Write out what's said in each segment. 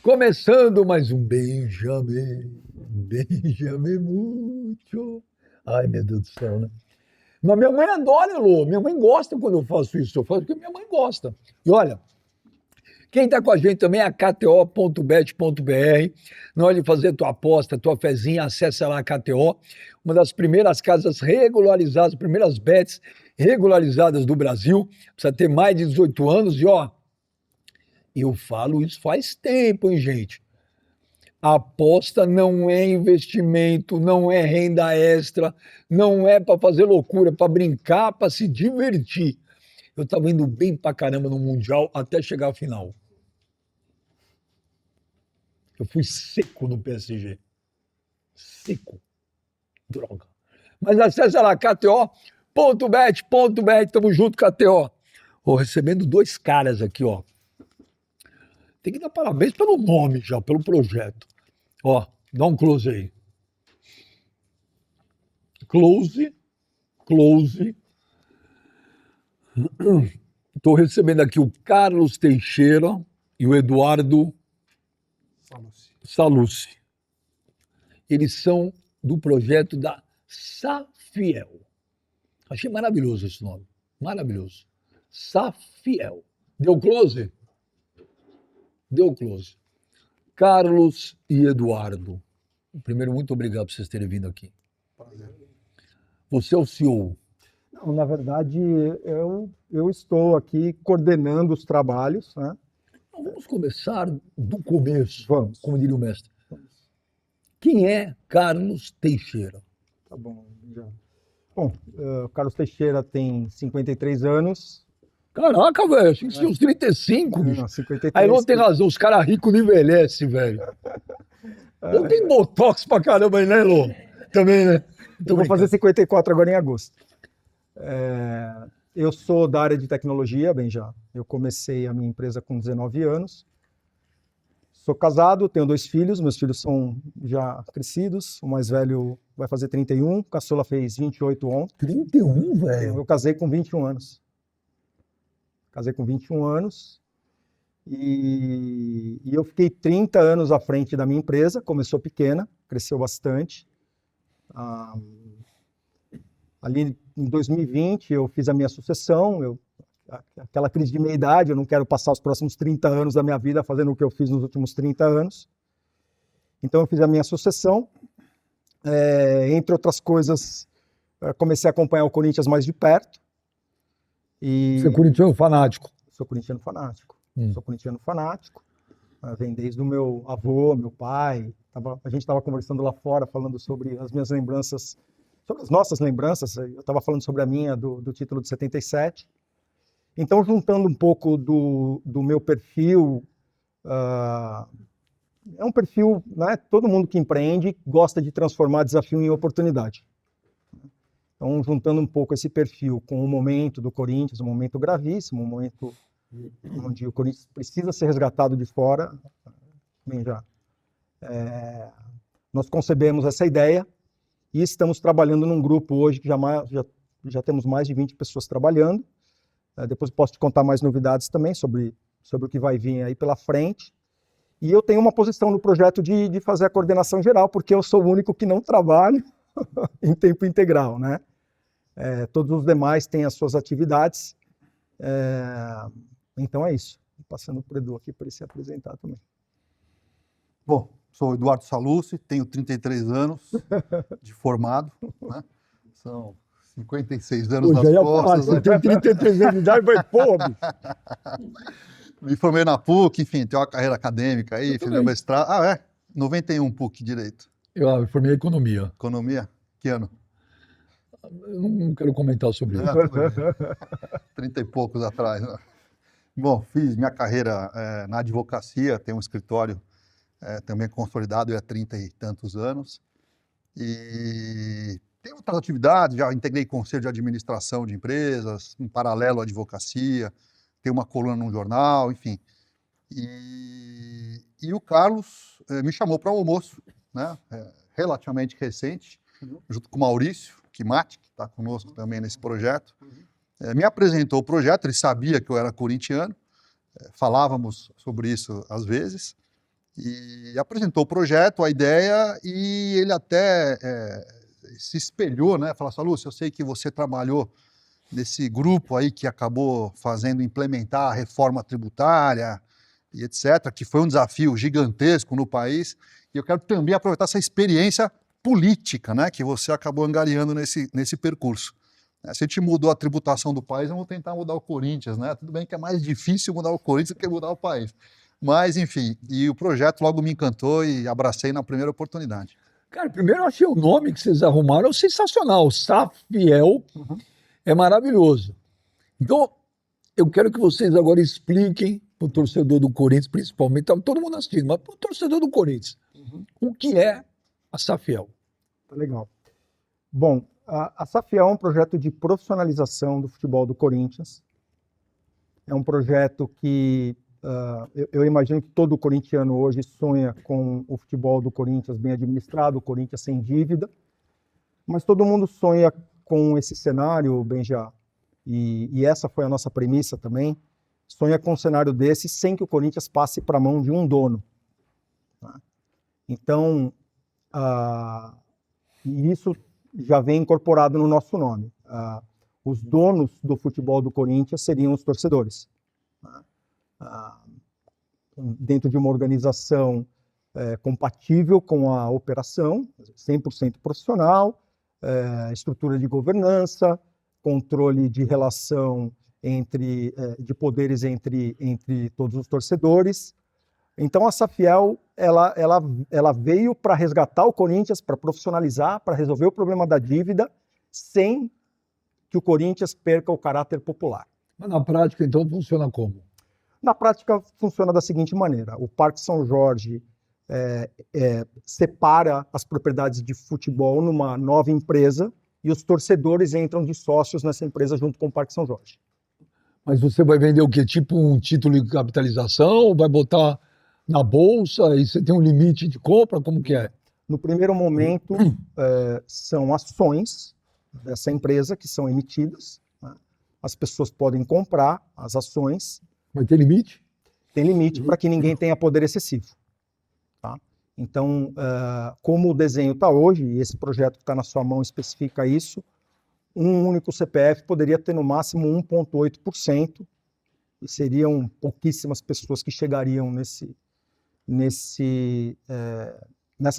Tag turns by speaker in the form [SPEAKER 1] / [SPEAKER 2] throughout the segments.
[SPEAKER 1] Começando mais um Benjamin Mucho. Ai, meu Deus do céu, né? Mas minha mãe adora, Elô. Minha mãe gosta quando eu faço isso. Eu faço porque minha mãe gosta. E olha, quem está com a gente também é a KTO.bet.br. Na hora de fazer tua aposta, tua fezinha, acessa lá a KTO. Uma das primeiras casas regularizadas, primeiras bets regularizadas do Brasil. Precisa ter mais de 18 anos. E ó, eu falo isso faz tempo, hein, gente? A aposta não é investimento, não é renda extra, não é para fazer loucura, é para brincar, para se divertir. Eu estava indo bem pra caramba no Mundial até chegar à final. Eu fui seco no PSG. Seco. Droga. Mas acessa lá, kto.bet.br, tamo junto, KTO. Recebendo dois caras aqui, ó. Tem que dar parabéns pelo nome já, pelo projeto. Ó, dá um close aí. Close. Estou recebendo aqui o Carlos Teixeira e o Eduardo Salucci. Eles são do projeto da Safiel. Achei maravilhoso esse nome. Maravilhoso. Safiel. Deu close? Deu close. Carlos e Eduardo. Primeiro, muito obrigado por vocês terem vindo aqui.
[SPEAKER 2] Prazer.
[SPEAKER 1] Você é o CEO.
[SPEAKER 2] Não, na verdade, eu estou aqui coordenando os trabalhos, né?
[SPEAKER 1] Então, vamos começar do começo,
[SPEAKER 2] Vamos.
[SPEAKER 1] como diria o mestre. Quem é Carlos Teixeira?
[SPEAKER 2] Tá bom, já. Bom, o Carlos Teixeira tem 53 anos.
[SPEAKER 1] Caraca, velho, achei que tinha uns 35, bicho.
[SPEAKER 2] Não, 53.
[SPEAKER 1] Aí não tem razão, os caras ricos não envelhecem, velho. Não tem botox pra caramba aí, né, Lô? Também, né?
[SPEAKER 2] Eu vou fazer 54 agora em agosto. Eu sou da área de tecnologia, bem já. Eu comecei a minha empresa com 19 anos. Sou casado, tenho 2 filhos, meus filhos são já crescidos. O mais velho vai fazer 31, o caçula fez 28 ontem.
[SPEAKER 1] 31, velho?
[SPEAKER 2] Eu casei com 21 anos. Casei com 21 anos e eu fiquei 30 anos à frente da minha empresa. Começou pequena, cresceu bastante. Ali em 2020 eu fiz a minha sucessão, aquela crise de meia-idade, eu não quero passar os próximos 30 anos da minha vida fazendo o que eu fiz nos últimos 30 anos. Então eu fiz a minha sucessão, entre outras coisas, comecei a acompanhar o Corinthians mais de perto.
[SPEAKER 1] Você é corintiano fanático?
[SPEAKER 2] Sou corintiano fanático. Sou corintiano fanático. Vem desde o meu avô, meu pai. A gente estava conversando lá fora, falando sobre as minhas lembranças, sobre as nossas lembranças. Eu estava falando sobre a minha, do título de 77. Então, juntando um pouco do meu perfil, é um perfil, né? Todo mundo que empreende gosta de transformar desafio em oportunidade. Então, juntando um pouco esse perfil com o momento do Corinthians, um momento gravíssimo, um momento onde o Corinthians precisa ser resgatado de fora, bem já. Nós concebemos essa ideia e estamos trabalhando num grupo hoje que já temos mais de 20 pessoas trabalhando. Depois posso te contar mais novidades também sobre o que vai vir aí pela frente. E eu tenho uma posição no projeto de fazer a coordenação geral, porque eu sou o único que não trabalho em tempo integral, né? Todos os demais têm as suas atividades. Então é isso. Passando para o Edu aqui para ele se apresentar também.
[SPEAKER 3] Bom, sou o Eduardo Salucci, tenho 33 anos de formado, né? São 56 anos nas costas.
[SPEAKER 1] Você tem 33 anos de idade, mas pô, bicho.
[SPEAKER 3] Me formei na PUC, enfim, tenho uma carreira acadêmica aí, fiz meu mestrado. 91 PUC, Direito.
[SPEAKER 1] Eu formei em Economia.
[SPEAKER 3] Economia? Que ano?
[SPEAKER 1] Eu não quero comentar sobre isso.
[SPEAKER 3] 30 e poucos atrás, né? Bom, fiz minha carreira na advocacia, tenho um escritório também consolidado há 30 e tantos anos. E tenho outras atividades, já integrei conselho de administração de empresas, em paralelo à advocacia, tenho uma coluna num jornal, enfim. E o Carlos me chamou para um almoço, né? Relativamente recente, junto com o Maurício Kimati, que está conosco também nesse projeto. Me apresentou o projeto, ele sabia que eu era corintiano, falávamos sobre isso às vezes, e apresentou o projeto, a ideia, e ele até se espelhou, né? Falou assim, Lúcio, eu sei que você trabalhou nesse grupo aí que acabou implementar a reforma tributária e etc., que foi um desafio gigantesco no país, e eu quero também aproveitar essa experiência política, né, que você acabou angariando nesse percurso. Se a gente mudou a tributação do país, vamos tentar mudar o Corinthians, né? Tudo bem que é mais difícil mudar o Corinthians do que mudar o país. Mas, enfim, e o projeto logo me encantou e abracei na primeira oportunidade.
[SPEAKER 1] Cara, primeiro eu achei o nome que vocês arrumaram sensacional. Safiel é maravilhoso. Então, eu quero que vocês agora expliquem para o torcedor do Corinthians, principalmente, tá todo mundo assistindo, mas para o torcedor do Corinthians, o que é a Safiel?
[SPEAKER 2] Legal. Bom, a Safiel é um projeto de profissionalização do futebol do Corinthians. É um projeto que eu imagino que todo corintiano hoje sonha com o futebol do Corinthians bem administrado, o Corinthians sem dívida, mas todo mundo sonha com esse cenário, Benja, e essa foi a nossa premissa também, sonha com um cenário desse sem que o Corinthians passe para a mão de um dono. Tá? Então, isso já vem incorporado no nosso nome. Os donos do futebol do Corinthians seriam os torcedores. Dentro de uma organização compatível com a operação, 100% profissional, estrutura de governança, controle de relação de poderes entre todos os torcedores. Então a Safiel ela veio para resgatar o Corinthians, para profissionalizar, para resolver o problema da dívida, sem que o Corinthians perca o caráter popular.
[SPEAKER 1] Mas na prática, então, funciona como?
[SPEAKER 2] Na prática, funciona da seguinte maneira. O Parque São Jorge separa as propriedades de futebol numa nova empresa e os torcedores entram de sócios nessa empresa junto com o Parque São Jorge.
[SPEAKER 1] Mas você vai vender o quê? Tipo um título de capitalização? Vai botar na bolsa e você tem um limite de compra? Como que é?
[SPEAKER 2] No primeiro momento, são ações dessa empresa que são emitidas. Né? As pessoas podem comprar as ações.
[SPEAKER 1] Vai ter limite?
[SPEAKER 2] Tem limite para que ninguém tenha poder excessivo. Tá? Então, como o desenho está hoje, e esse projeto que está na sua mão especifica isso, um único CPF poderia ter no máximo 1,8%, e seriam pouquíssimas pessoas que chegariam nessa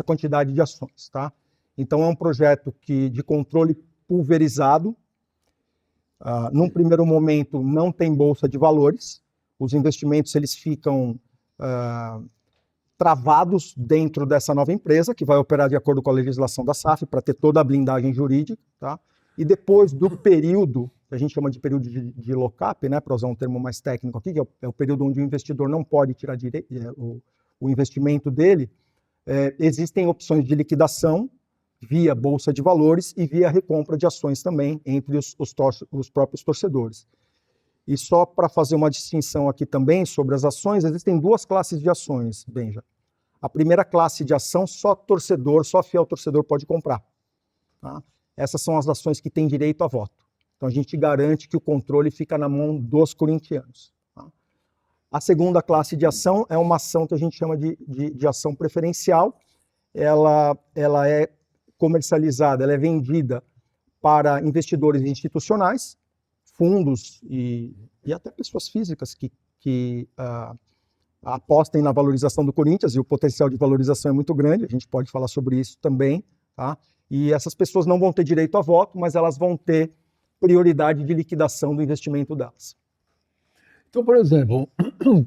[SPEAKER 2] quantidade de ações. Tá? Então, é um projeto de controle pulverizado. Num primeiro momento, não tem bolsa de valores. Os investimentos eles ficam travados dentro dessa nova empresa, que vai operar de acordo com a legislação da SAF, para ter toda a blindagem jurídica. Tá? E depois do período, que a gente chama de período de lock-up, né, para usar um termo mais técnico aqui, que é o período onde o investidor não pode tirar o investimento dele, existem opções de liquidação via bolsa de valores e via recompra de ações também entre os próprios torcedores. E só para fazer uma distinção aqui também sobre as ações, existem duas classes de ações, Benja. A primeira classe de ação, só fiel torcedor pode comprar. Tá? Essas são as ações que têm direito a voto. Então a gente garante que o controle fica na mão dos corintianos. Tá? A segunda classe de ação é uma ação que a gente chama de ação preferencial. Ela é comercializada, ela é vendida para investidores institucionais, fundos e até pessoas físicas que apostem na valorização do Corinthians, e o potencial de valorização é muito grande, a gente pode falar sobre isso também, tá? E essas pessoas não vão ter direito a voto, mas elas vão ter prioridade de liquidação do investimento delas.
[SPEAKER 1] Então, por exemplo,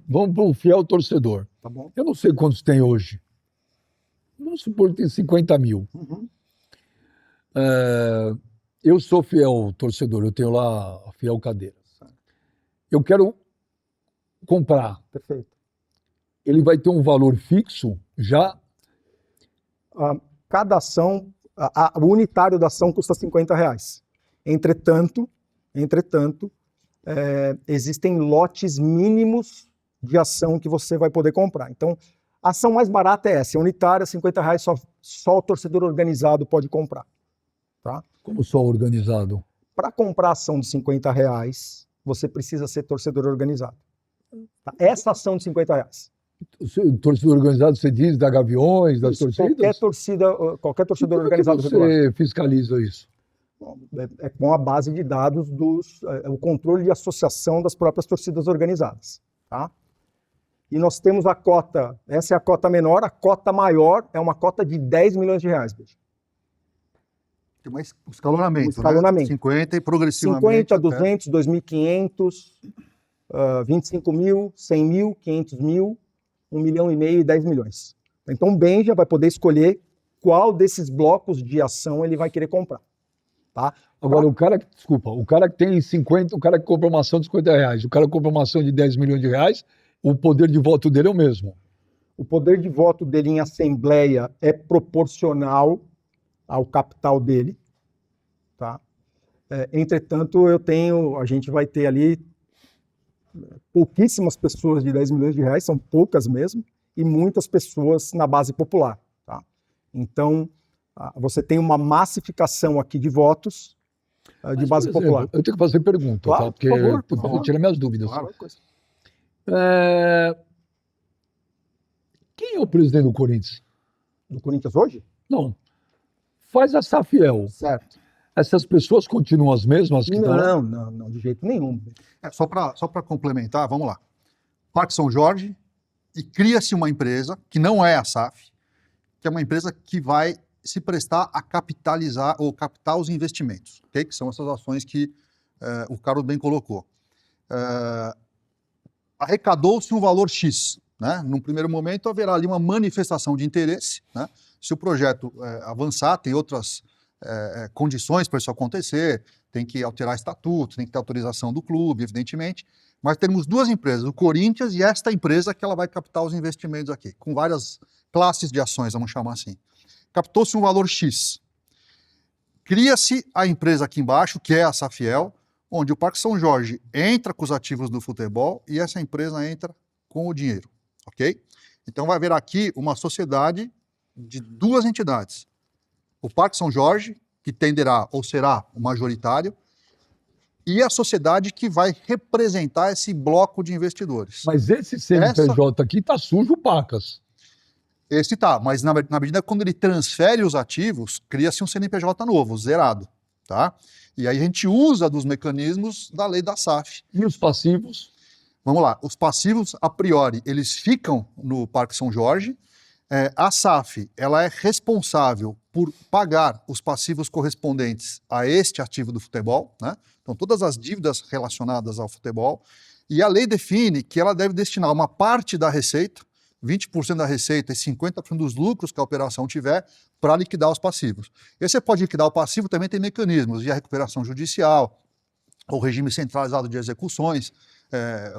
[SPEAKER 1] vamos para o fiel torcedor.
[SPEAKER 2] Tá bom?
[SPEAKER 1] Eu não sei quantos tem hoje. Vamos supor que tem 50 mil.
[SPEAKER 2] Uhum.
[SPEAKER 1] Eu sou fiel torcedor, eu tenho lá a fiel cadeira. Eu quero comprar.
[SPEAKER 2] Perfeito.
[SPEAKER 1] Ele vai ter um valor fixo já?
[SPEAKER 2] Cada ação, o unitário da ação custa R$50. Entretanto, existem lotes mínimos de ação que você vai poder comprar. Então, a ação mais barata é essa, unitária, R$50, só o torcedor organizado pode comprar. Tá?
[SPEAKER 1] Como só organizado?
[SPEAKER 2] Para comprar ação de R$50, você precisa ser torcedor organizado. Tá? Essa ação de R$50.
[SPEAKER 1] O torcedor organizado, você diz, da Gaviões, das
[SPEAKER 2] Isso,
[SPEAKER 1] torcidas?
[SPEAKER 2] qualquer torcedor
[SPEAKER 1] Como é que
[SPEAKER 2] organizado regular.
[SPEAKER 1] você fiscaliza isso?
[SPEAKER 2] Bom, é com a base de dados o controle de associação das próprias torcidas organizadas, tá? E nós temos a cota, essa é a cota menor, a cota maior é uma cota de 10 milhões de reais, bicho.
[SPEAKER 3] Tem mais escalonamento,
[SPEAKER 2] Um escalonamento.
[SPEAKER 3] Né? 50 e progressivamente.
[SPEAKER 2] 50,
[SPEAKER 3] até...
[SPEAKER 2] 200, 2.500, 25 mil, 100 mil, 500 mil, 1,5 milhão e 10 milhões. Então o Benja vai poder escolher qual desses blocos de ação ele vai querer comprar. Tá?
[SPEAKER 1] Agora, o cara que tem 50, o cara que compra uma ação de 50 reais, o cara que compra uma ação de 10 milhões de reais, o poder de voto dele é o mesmo.
[SPEAKER 2] O poder de voto dele em assembleia é proporcional ao capital dele. Tá? Entretanto, a gente vai ter ali pouquíssimas pessoas de 10 milhões de reais, são poucas mesmo, e muitas pessoas na base popular. Tá? Então, você tem uma massificação aqui de votos de base
[SPEAKER 1] por exemplo,
[SPEAKER 2] popular.
[SPEAKER 1] eu tenho que fazer pergunta,
[SPEAKER 2] Claro,
[SPEAKER 1] tá? Porque
[SPEAKER 2] por favor.
[SPEAKER 1] tira minhas dúvidas.
[SPEAKER 3] Claro.
[SPEAKER 1] Quem é o presidente do Corinthians?
[SPEAKER 2] Do Corinthians hoje?
[SPEAKER 1] Não. Faz a Safiel.
[SPEAKER 2] Certo.
[SPEAKER 1] Essas pessoas continuam as mesmas que estão lá?
[SPEAKER 2] Não, de jeito nenhum.
[SPEAKER 3] Só para complementar, vamos lá. Parque São Jorge, e cria-se uma empresa, que não é a SAF, que é uma empresa que vai se prestar a capitalizar ou captar os investimentos, okay? Que são essas ações que o Carlos bem colocou. Arrecadou-se um valor X. Né? Num primeiro momento, haverá ali uma manifestação de interesse. Né? Se o projeto avançar, tem outras condições para isso acontecer, tem que alterar estatuto, tem que ter autorização do clube, evidentemente, mas temos duas empresas, o Corinthians e esta empresa que ela vai captar os investimentos aqui, com várias classes de ações, vamos chamar assim. Captou-se um valor X. Cria-se a empresa aqui embaixo, que é a Safiel, onde o Parque São Jorge entra com os ativos do futebol e essa empresa entra com o dinheiro, ok? Então vai haver aqui uma sociedade de duas entidades. O Parque São Jorge, que tenderá ou será o majoritário, e a sociedade que vai representar esse bloco de investidores.
[SPEAKER 1] Mas esse CNPJ aqui está sujo, pacas.
[SPEAKER 3] Esse tá, mas na medida que quando ele transfere os ativos, cria-se um CNPJ novo, zerado, tá? E aí a gente usa dos mecanismos da lei da SAF.
[SPEAKER 1] E os passivos?
[SPEAKER 3] Vamos lá, os passivos, a priori, eles ficam no Parque São Jorge. A SAF, ela é responsável por pagar os passivos correspondentes a este ativo do futebol, né? Então, todas as dívidas relacionadas ao futebol. E a lei define que ela deve destinar uma parte da receita, 20% da receita e 50% dos lucros que a operação tiver, para liquidar os passivos. E você pode liquidar o passivo, também tem mecanismos de recuperação judicial, ou regime centralizado de execuções,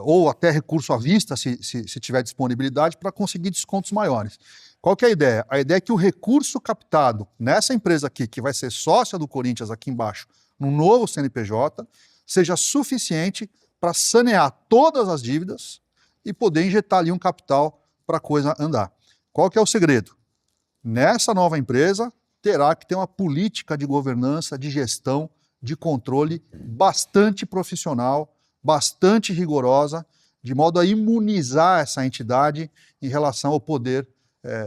[SPEAKER 3] ou até recurso à vista, se tiver disponibilidade, para conseguir descontos maiores. Qual que é a ideia? A ideia é que o recurso captado nessa empresa aqui, que vai ser sócia do Corinthians aqui embaixo, no novo CNPJ, seja suficiente para sanear todas as dívidas e poder injetar ali um capital para a coisa andar. Qual que é o segredo? Nessa nova empresa, terá que ter uma política de governança, de gestão, de controle bastante profissional, bastante rigorosa, de modo a imunizar essa entidade em relação ao poder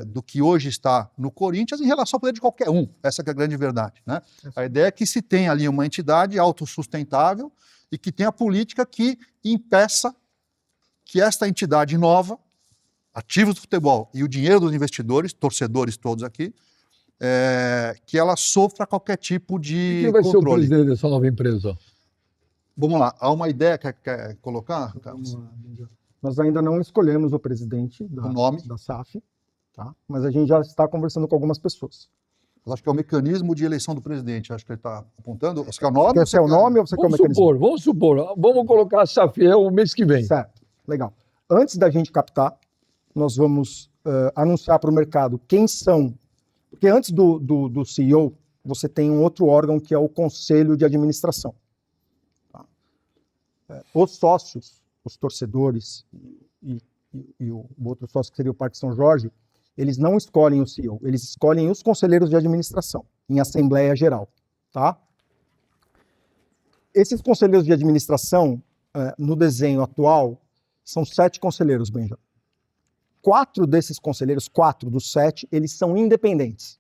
[SPEAKER 3] do que hoje está no Corinthians, em relação ao poder de qualquer um. Essa que é a grande verdade. Né? A ideia é que se tenha ali uma entidade autossustentável e que tenha política que impeça que esta entidade nova, ativos do futebol e o dinheiro dos investidores, torcedores todos aqui, que ela sofra qualquer tipo de
[SPEAKER 1] Quem vai ser o
[SPEAKER 3] controle.
[SPEAKER 1] presidente dessa nova empresa?
[SPEAKER 3] Vamos lá, há uma ideia que quer colocar, Carlos?
[SPEAKER 2] Nós ainda não escolhemos o presidente
[SPEAKER 3] O nome?
[SPEAKER 2] da SAF, tá? Mas a gente já está conversando com algumas pessoas.
[SPEAKER 3] Eu acho que é o mecanismo de eleição do presidente, acho que ele está apontando. Você quer o nome?
[SPEAKER 2] Quer ser o nome ou você quer o mecanismo?
[SPEAKER 1] Vamos supor, vamos colocar a Safiel o mês que vem.
[SPEAKER 2] Certo, legal. Antes da gente captar, nós vamos anunciar para o mercado quem são, porque antes do CEO, você tem um outro órgão que é o Conselho de Administração. Tá? Os sócios, os torcedores e o outro sócio que seria o Parque São Jorge, eles não escolhem o CEO, eles escolhem os conselheiros de administração, em Assembleia Geral. Tá? Esses conselheiros de administração, no desenho atual, são 7 conselheiros, Benja. 4 desses conselheiros, 4 dos 7, eles são independentes.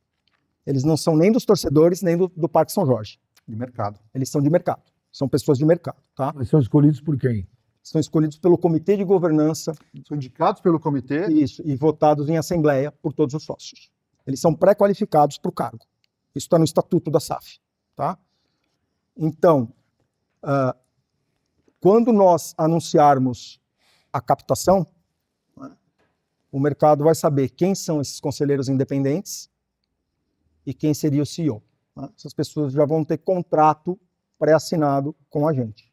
[SPEAKER 2] Eles não são nem dos torcedores, nem do Parque São Jorge.
[SPEAKER 3] De mercado.
[SPEAKER 2] Eles são de mercado. São pessoas de mercado, tá?
[SPEAKER 1] Mas são escolhidos por quem?
[SPEAKER 2] São escolhidos pelo comitê de governança.
[SPEAKER 3] São indicados pelo comitê.
[SPEAKER 2] Isso, e votados em assembleia por todos os sócios. Eles são pré-qualificados para o cargo. Isso está no estatuto da SAF, tá? Então, quando nós anunciarmos a captação, né, o mercado vai saber quem são esses conselheiros independentes e quem seria o CEO. Né? Essas pessoas já vão ter contrato pré-assinado com a gente.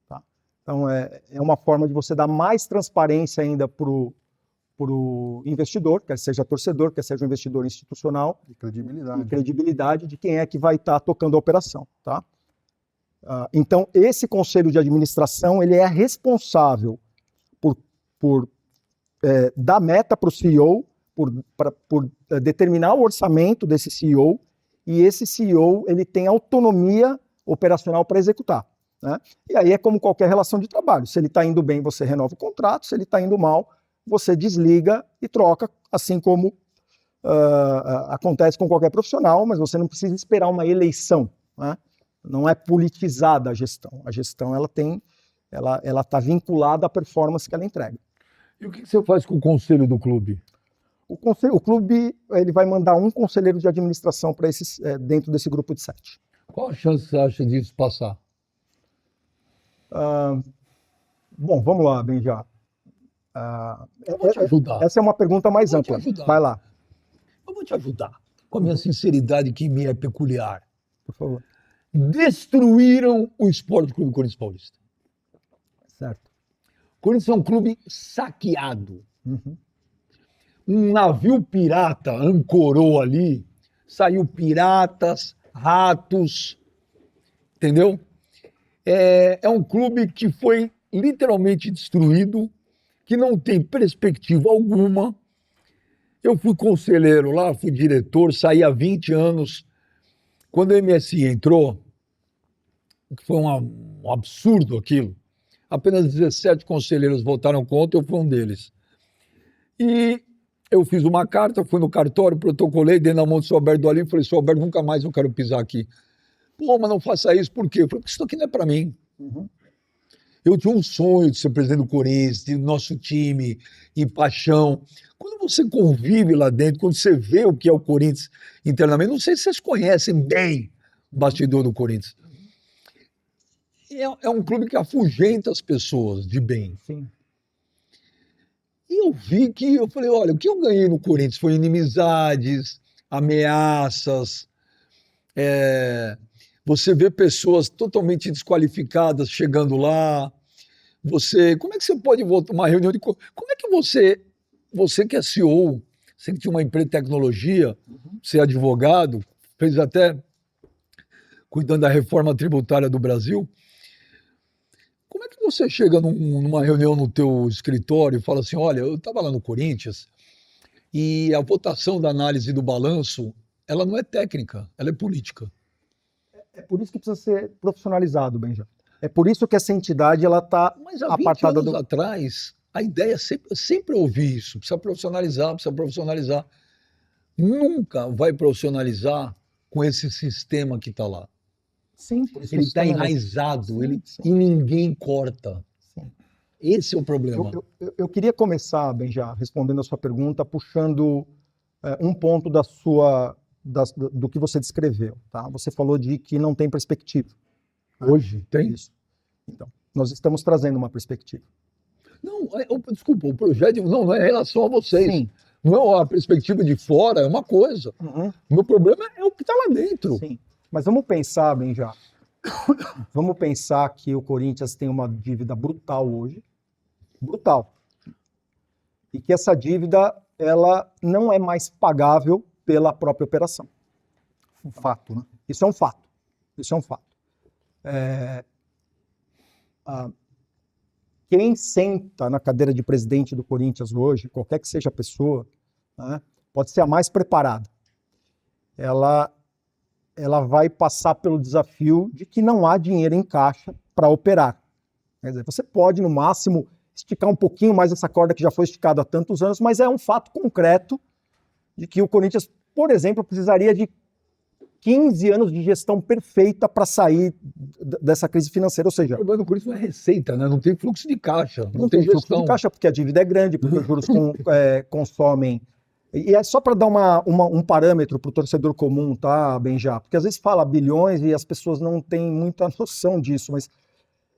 [SPEAKER 2] Tá? Então, é uma forma de você dar mais transparência ainda para o investidor, quer seja torcedor, quer seja um investidor institucional,
[SPEAKER 3] De credibilidade.
[SPEAKER 2] e credibilidade de quem é que vai estar tocando a operação. Tá? Então, esse conselho de administração ele é responsável por dar meta para o CEO, por determinar o orçamento desse CEO, e esse CEO ele tem autonomia operacional para executar. Né? E aí é como qualquer relação de trabalho. Se ele está indo bem, você renova o contrato. Se ele está indo mal, você desliga e troca, assim como acontece com qualquer profissional, mas você não precisa esperar uma eleição. Né? Não é politizada a gestão. A gestão ela está vinculada à performance que ela entrega.
[SPEAKER 1] E o que você faz com o conselho do clube?
[SPEAKER 2] O clube ele vai mandar um conselheiro de administração para dentro desse grupo de 7.
[SPEAKER 1] Qual a chance você acha disso passar?
[SPEAKER 2] Bom, vamos lá, Benja.
[SPEAKER 1] Eu vou te ajudar.
[SPEAKER 2] Essa é uma pergunta mais
[SPEAKER 1] Vou te
[SPEAKER 2] ampla.
[SPEAKER 1] ajudar.
[SPEAKER 2] Vai lá,
[SPEAKER 1] Eu vou te ajudar. Com a minha sinceridade, que me é peculiar.
[SPEAKER 2] por favor.
[SPEAKER 1] Destruíram o Esporte Clube Corinthians Paulista.
[SPEAKER 2] Certo.
[SPEAKER 1] O Corinthians é um clube saqueado.
[SPEAKER 2] Uhum.
[SPEAKER 1] Um navio pirata ancorou ali, saiu piratas, ratos, entendeu? É um clube que foi literalmente destruído, que não tem perspectiva alguma. Eu fui conselheiro lá, fui diretor, saí há 20 anos. Quando o MSI entrou, que foi um absurdo aquilo, apenas 17 conselheiros votaram contra, eu fui um deles. E eu fiz uma carta, fui no cartório, protocolei, dei na mão do seu Alberto do Alim, falei, seu Alberto, nunca mais eu quero pisar aqui. Pô, mas não faça isso, por quê? Eu falei, isso aqui não é para mim.
[SPEAKER 2] Uhum.
[SPEAKER 1] Eu tinha um sonho de ser presidente do Corinthians, de nosso time, e paixão. Quando você convive lá dentro, quando você vê o que é o Corinthians internamente, não sei se vocês conhecem bem o bastidor do Corinthians. É um clube que afugenta as pessoas de bem.
[SPEAKER 2] Sim.
[SPEAKER 1] E eu falei, olha, o que eu ganhei no Corinthians foi inimizades, ameaças, você vê pessoas totalmente desqualificadas chegando lá, como é que você pode voltar uma reunião de... Como é que você que é CEO, você que tinha uma empresa de tecnologia, você é advogado, fez até cuidando da reforma tributária do Brasil, como é que você chega numa reunião no teu escritório e fala assim, olha, eu estava lá no Corinthians e a votação da análise do balanço, ela não é técnica, ela é política.
[SPEAKER 2] É por isso que precisa ser profissionalizado, Benja. É por isso que essa entidade ela está
[SPEAKER 1] Mas há 20
[SPEAKER 2] apartada
[SPEAKER 1] anos atrás, a ideia sempre ouvi isso, precisa profissionalizar. Nunca vai profissionalizar com esse sistema que está lá.
[SPEAKER 2] Sim, por isso
[SPEAKER 1] Ele
[SPEAKER 2] que
[SPEAKER 1] está
[SPEAKER 2] também-
[SPEAKER 1] enraizado,
[SPEAKER 2] Sim.
[SPEAKER 1] e ninguém corta.
[SPEAKER 2] Sim.
[SPEAKER 1] Esse é o problema.
[SPEAKER 2] Eu queria começar, Benja, respondendo a sua pergunta, puxando um ponto do que você descreveu. Tá? Você falou de que não tem perspectiva.
[SPEAKER 1] Hoje tem?
[SPEAKER 2] Isso. Então, nós estamos trazendo uma perspectiva.
[SPEAKER 1] Não, desculpa, o projeto não é em relação a vocês.
[SPEAKER 2] Sim.
[SPEAKER 1] Não é a perspectiva de fora, é uma coisa.
[SPEAKER 2] Uhum.
[SPEAKER 1] O meu problema é o que está lá dentro.
[SPEAKER 2] Sim. Mas vamos pensar, Benja. Vamos pensar que o Corinthians tem uma dívida brutal hoje. Brutal. E que essa dívida ela não é mais pagável pela própria operação.
[SPEAKER 3] Um fato, né?
[SPEAKER 2] Isso é um fato. Isso é um fato. Quem senta na cadeira de presidente do Corinthians hoje, qualquer que seja a pessoa, né, pode ser a mais preparada. Ela vai passar pelo desafio de que não há dinheiro em caixa para operar. Quer dizer, você pode, no máximo, esticar um pouquinho mais essa corda que já foi esticada há tantos anos, mas é um fato concreto de que o Corinthians, por exemplo, precisaria de 15 anos de gestão perfeita para sair dessa crise financeira. Ou seja,
[SPEAKER 1] O problema do Corinthians não é receita, né? Não tem fluxo de caixa,
[SPEAKER 2] não tem fluxo
[SPEAKER 1] gestão.
[SPEAKER 2] de caixa, porque a dívida é grande, porque os juros consomem. E é só para dar um parâmetro para o torcedor comum, tá, Benjá? Porque às vezes fala bilhões e as pessoas não têm muita noção disso, mas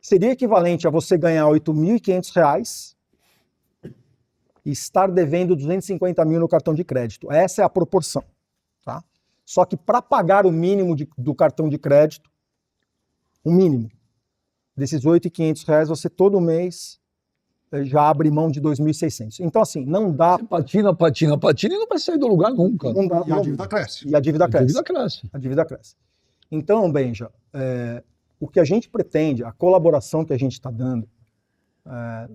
[SPEAKER 2] seria equivalente a você ganhar R$ 8.500 e estar devendo 250 mil no cartão de crédito. Essa é a proporção, tá? Só que para pagar o mínimo do cartão de crédito, o mínimo desses R$ 8.500, você todo mês já abre mão de 2.600. Então, assim, não dá...
[SPEAKER 1] Você patina e não vai sair do lugar nunca.
[SPEAKER 2] Não dá,
[SPEAKER 3] E a dívida cresce.
[SPEAKER 2] E a dívida cresce.
[SPEAKER 1] A dívida cresce.
[SPEAKER 2] A dívida cresce. Então, Benja, o que a gente pretende, a colaboração que a gente está dando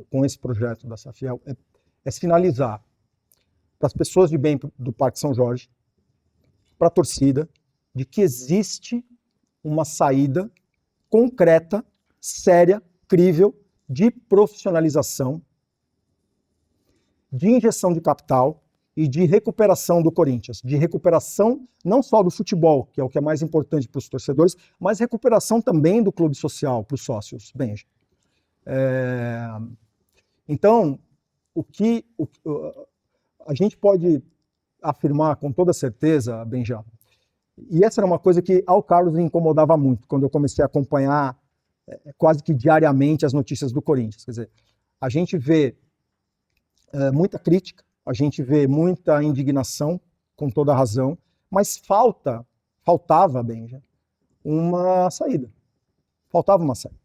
[SPEAKER 2] com esse projeto da Safiel é sinalizar para as pessoas de bem do Parque São Jorge, para a torcida, de que existe uma saída concreta, séria, crível, de profissionalização, de injeção de capital e de recuperação do Corinthians, de recuperação não só do futebol, que é o que é mais importante para os torcedores, mas recuperação também do clube social, para os sócios, Benja. Então, a gente pode afirmar com toda certeza, Benja, e essa era uma coisa que ao Carlos me incomodava muito, quando eu comecei a acompanhar quase que diariamente as notícias do Corinthians. Quer dizer, a gente vê muita crítica, a gente vê muita indignação, com toda a razão, mas faltava, Benja, uma saída. Faltava uma saída.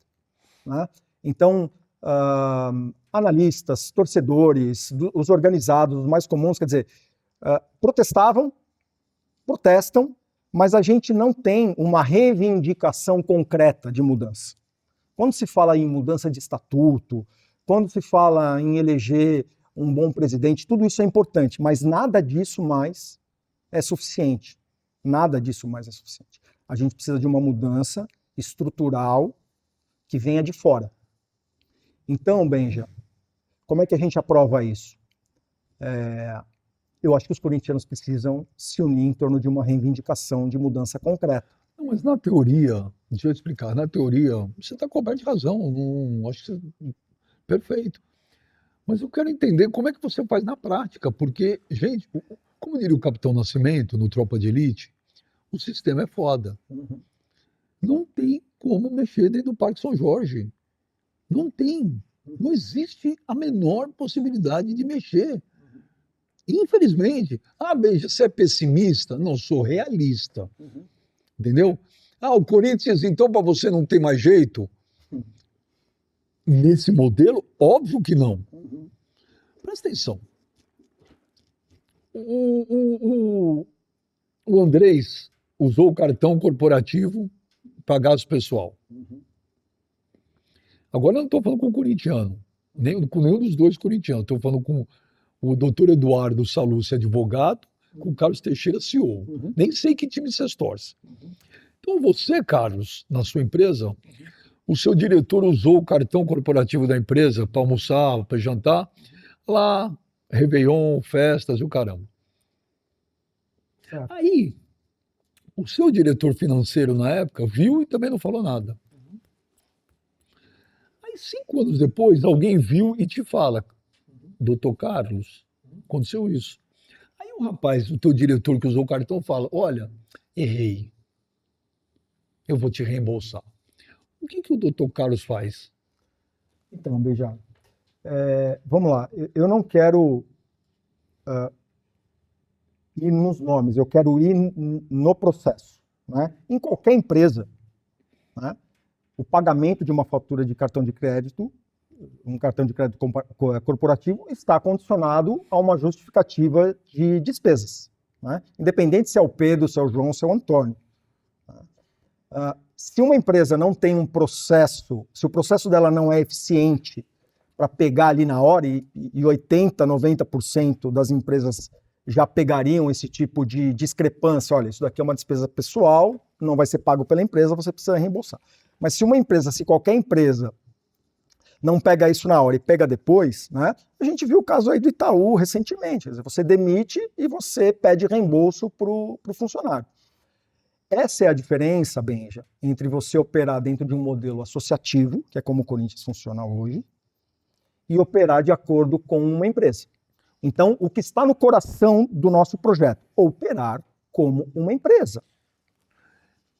[SPEAKER 2] Né? Então, analistas, torcedores, os organizados, os mais comuns, quer dizer, protestam, mas a gente não tem uma reivindicação concreta de mudança. Quando se fala em mudança de estatuto, quando se fala em eleger um bom presidente, tudo isso é importante, mas nada disso mais é suficiente. Nada disso mais é suficiente. A gente precisa de uma mudança estrutural que venha de fora. Então, Benja, como é que a gente aprova isso? Eu acho que os corintianos precisam se unir em torno de uma reivindicação de mudança concreta.
[SPEAKER 1] Não, mas na teoria, deixa eu explicar, na teoria, você está coberto de razão, não, acho que você, perfeito. Mas eu quero entender como é que você faz na prática, porque, gente, como diria o Capitão Nascimento no Tropa de Elite, o sistema é foda. Não tem como mexer dentro do Parque São Jorge. Não tem. Não existe a menor possibilidade de mexer. Infelizmente. Beija, você é pessimista? Não, sou realista. Entendeu? O Corinthians, então, para você não tem mais jeito? Nesse modelo, óbvio que não. Presta atenção. O Andrés usou o cartão corporativo para gasto pessoal. Agora eu não estou falando com o corintiano, com nenhum dos dois corintianos. Estou falando com o doutor Eduardo Salucci, advogado, com o Carlos Teixeira, CEO. Nem sei que time vocês torcem. Então você, Carlos, na sua empresa, o seu diretor usou o cartão corporativo da empresa para almoçar, para jantar, lá, Réveillon, festas e o caramba.
[SPEAKER 2] Certo.
[SPEAKER 1] Aí, o seu diretor financeiro na época viu e também não falou nada. Aí, 5 anos depois, alguém viu e te fala, doutor Carlos, aconteceu isso. Aí o rapaz, o teu diretor que usou o cartão, fala, olha, errei, eu vou te reembolsar. O que o doutor Carlos faz?
[SPEAKER 2] Então, Benja, vamos lá, eu não quero ir nos nomes, eu quero ir no processo. Né? Em qualquer empresa, né, o pagamento de uma fatura de cartão de crédito, um cartão de crédito corporativo, está condicionado a uma justificativa de despesas. Né? Independente se é o Pedro, se é o João, se é o Antônio. Se uma empresa não tem um processo, se o processo dela não é eficiente para pegar ali na hora, e 80%, 90% das empresas já pegariam esse tipo de discrepância, olha, isso daqui é uma despesa pessoal, não vai ser pago pela empresa, você precisa reembolsar. Mas se qualquer empresa não pega isso na hora e pega depois, né? A gente viu o caso aí do Itaú recentemente. Quer dizer, você demite e você pede reembolso para o funcionário. Essa é a diferença, Benja, entre você operar dentro de um modelo associativo, que é como o Corinthians funciona hoje, e operar de acordo com uma empresa. Então, o que está no coração do nosso projeto? Operar como uma empresa.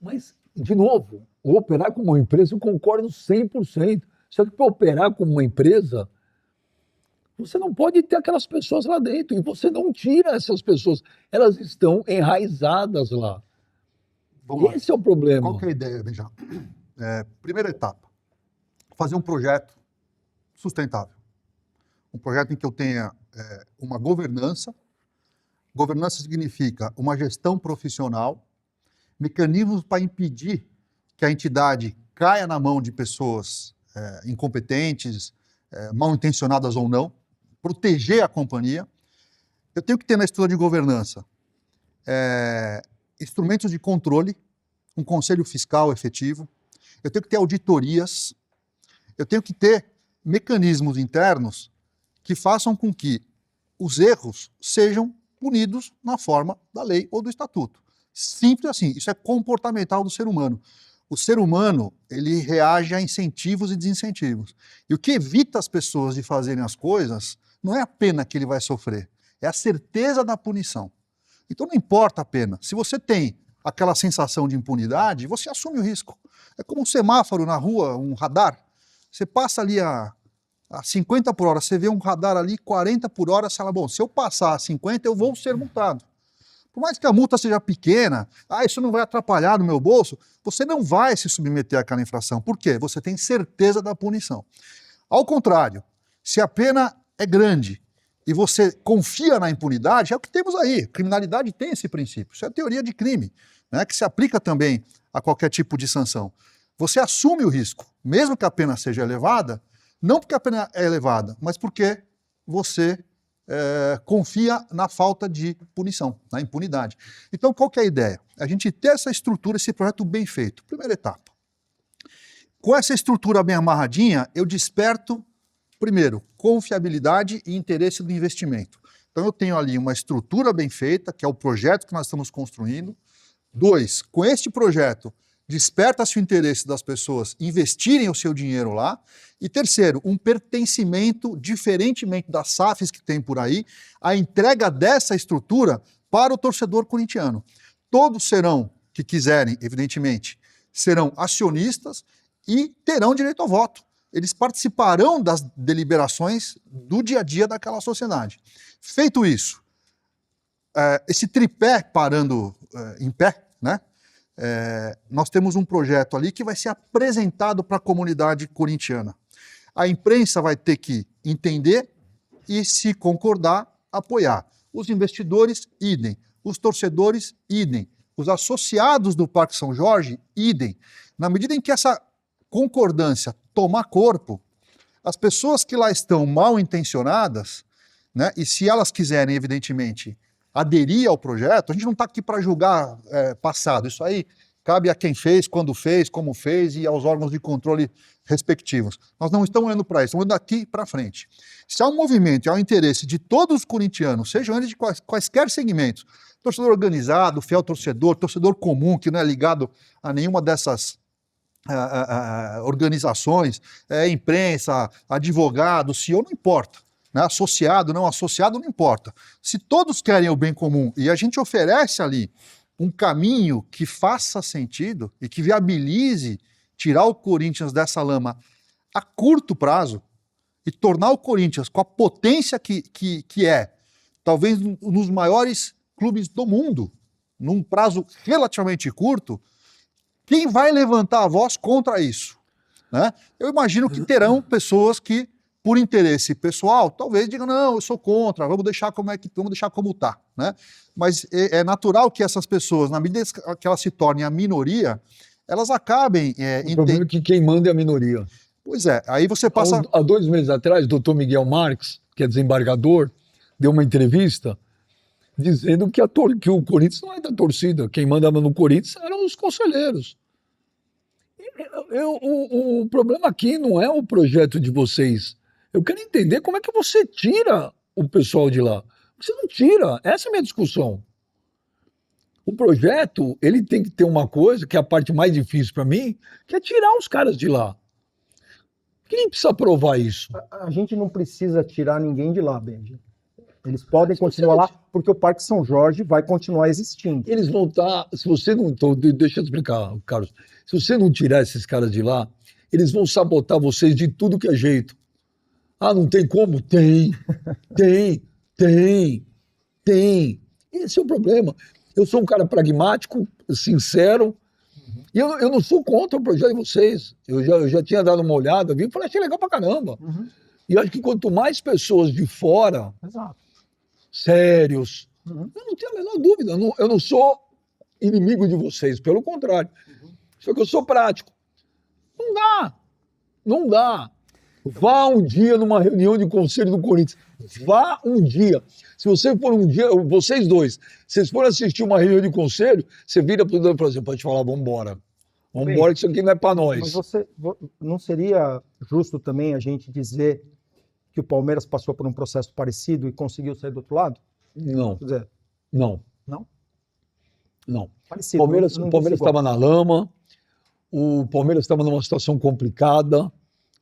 [SPEAKER 1] Mas, de novo, operar como uma empresa, eu concordo 100%. Só que para operar como uma empresa, você não pode ter aquelas pessoas lá dentro. E você não tira essas pessoas. Elas estão enraizadas lá.
[SPEAKER 3] Vamos lá.
[SPEAKER 1] Esse é o problema.
[SPEAKER 3] Qual que é a ideia, Benja? Primeira etapa, fazer um projeto sustentável. Um projeto em que eu tenha uma governança. Governança significa uma gestão profissional, mecanismos para impedir que a entidade caia na mão de pessoas incompetentes, mal intencionadas ou não, proteger a companhia. Eu tenho que ter na estrutura de governança instrumentos de controle, um conselho fiscal efetivo, eu tenho que ter auditorias, eu tenho que ter mecanismos internos que façam com que os erros sejam punidos na forma da lei ou do estatuto. Simples assim, isso é comportamental do ser humano. O ser humano, ele reage a incentivos e desincentivos. E o que evita as pessoas de fazerem as coisas não é a pena que ele vai sofrer, é a certeza da punição. Então não importa a pena. Se você tem aquela sensação de impunidade, você assume o risco. É como um semáforo na rua, um radar. Você passa ali a 50 por hora, você vê um radar ali, 40 por hora, você fala, bom, se eu passar a 50, eu vou ser multado. Por mais que a multa seja pequena, isso não vai atrapalhar no meu bolso, você não vai se submeter àquela infração. Por quê? Você tem certeza da punição. Ao contrário, se a pena é grande e você confia na impunidade, é o que temos aí. Criminalidade tem esse princípio. Isso é a teoria de crime, né, que se aplica também a qualquer tipo de sanção. Você assume o risco, mesmo que a pena seja elevada, não porque a pena é elevada, mas porque você confia na falta de punição, na impunidade. Então, qual que é a ideia? A gente ter essa estrutura, esse projeto bem feito. Primeira etapa. Com essa estrutura bem amarradinha, eu desperto, primeiro, confiabilidade e interesse do investimento. Então, eu tenho ali uma estrutura bem feita, que é o projeto que nós estamos construindo. 2, com este projeto, desperta-se o interesse das pessoas investirem o seu dinheiro lá. E terceiro, um pertencimento, diferentemente das SAFs que tem por aí, a entrega dessa estrutura para o torcedor corintiano. Todos serão, que quiserem, evidentemente, serão acionistas e terão direito ao voto. Eles participarão das deliberações do dia a dia daquela sociedade. Feito isso, esse tripé parando em pé, né? Nós temos um projeto ali que vai ser apresentado para a comunidade corintiana. A imprensa vai ter que entender e, se concordar, apoiar. Os investidores, idem. Os torcedores, idem. Os associados do Parque São Jorge, idem. Na medida em que essa concordância tomar corpo, as pessoas que lá estão mal intencionadas, né, e se elas quiserem, evidentemente, aderir ao projeto, a gente não está aqui para julgar passado, isso aí cabe a quem fez, quando fez, como fez e aos órgãos de controle respectivos. Nós não estamos olhando para isso, estamos olhando daqui para frente. Se há um movimento e há um interesse de todos os corintianos, sejam eles de quaisquer segmentos, torcedor organizado, fiel torcedor, torcedor comum, que não é ligado a nenhuma dessas organizações, imprensa, advogado, CEO, não importa. Né? Associado, não associado, não importa. Se todos querem o bem comum e a gente oferece ali um caminho que faça sentido e que viabilize tirar o Corinthians dessa lama a curto prazo e tornar o Corinthians com a potência que é, talvez um dos maiores clubes do mundo, num prazo relativamente curto, quem vai levantar a voz contra isso? Né? Eu imagino que terão pessoas que, por interesse pessoal, talvez digam, não, eu sou contra, vamos deixar como está. Né? Mas é natural que essas pessoas, na medida que elas se tornem a minoria, elas acabem...
[SPEAKER 1] O problema é que quem manda é a minoria.
[SPEAKER 3] Pois é, aí você passa...
[SPEAKER 1] Há 2 meses atrás, o doutor Miguel Marques, que é desembargador, deu uma entrevista dizendo que o Corinthians não é da torcida. Quem mandava no Corinthians eram os conselheiros. O problema aqui não é o projeto de vocês. Eu quero entender como é que você tira o pessoal de lá. Você não tira. Essa é a minha discussão. O projeto, ele tem que ter uma coisa, que é a parte mais difícil para mim, que é tirar os caras de lá. Quem precisa provar isso?
[SPEAKER 2] A gente não precisa tirar ninguém de lá, Benji. Eles podem continuar lá, porque o Parque São Jorge vai continuar existindo.
[SPEAKER 1] Eles vão estar. Se você não. Então, deixa eu explicar, Carlos. Se você não tirar esses caras de lá, eles vão sabotar vocês de tudo que é jeito. Ah, não tem como? Tem. Tem. Esse é o problema. Eu sou um cara pragmático, sincero, e eu não sou contra o projeto de vocês. Eu já tinha dado uma olhada, vi e falei, achei legal pra caramba. E eu acho que quanto mais pessoas de fora,
[SPEAKER 2] Exato.
[SPEAKER 1] sérios, eu não tenho a menor dúvida, eu não sou inimigo de vocês, pelo contrário. Só que eu sou prático. Não dá. Vá um dia numa reunião de conselho do Corinthians. Vá um dia. Se você for um dia, vocês dois, vocês forem assistir uma reunião de conselho, você vira para o dono e fala assim, pode falar, vamos embora. Vamos embora, que isso aqui não é para nós.
[SPEAKER 2] Mas não seria justo também a gente dizer que o Palmeiras passou por um processo parecido e conseguiu sair do outro lado?
[SPEAKER 1] Não.
[SPEAKER 2] Quer dizer,
[SPEAKER 1] Não.
[SPEAKER 2] parecido.
[SPEAKER 1] O Palmeiras estava na lama, o Palmeiras estava numa situação complicada,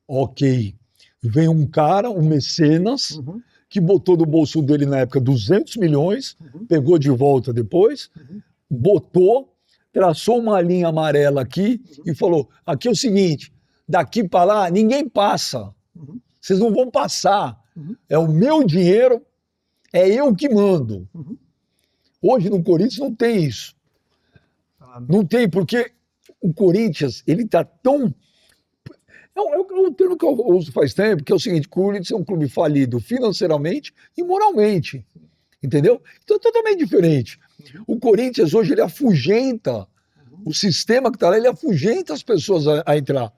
[SPEAKER 1] ok. Vem um cara, um mecenas, que botou do bolso dele na época 200 milhões, pegou de volta depois, botou, traçou uma linha amarela aqui e falou, aqui é o seguinte, daqui para lá ninguém passa, vocês não vão passar, é o meu dinheiro, é eu que mando. Hoje no Corinthians não tem isso. Não tem, porque o Corinthians, ele está tão... É um termo que eu uso faz tempo, que é o seguinte, o Corinthians é um clube falido financeiramente e moralmente, entendeu? Então é totalmente diferente. O Corinthians hoje, ele afugenta, o sistema que está lá, ele afugenta as pessoas a entrar.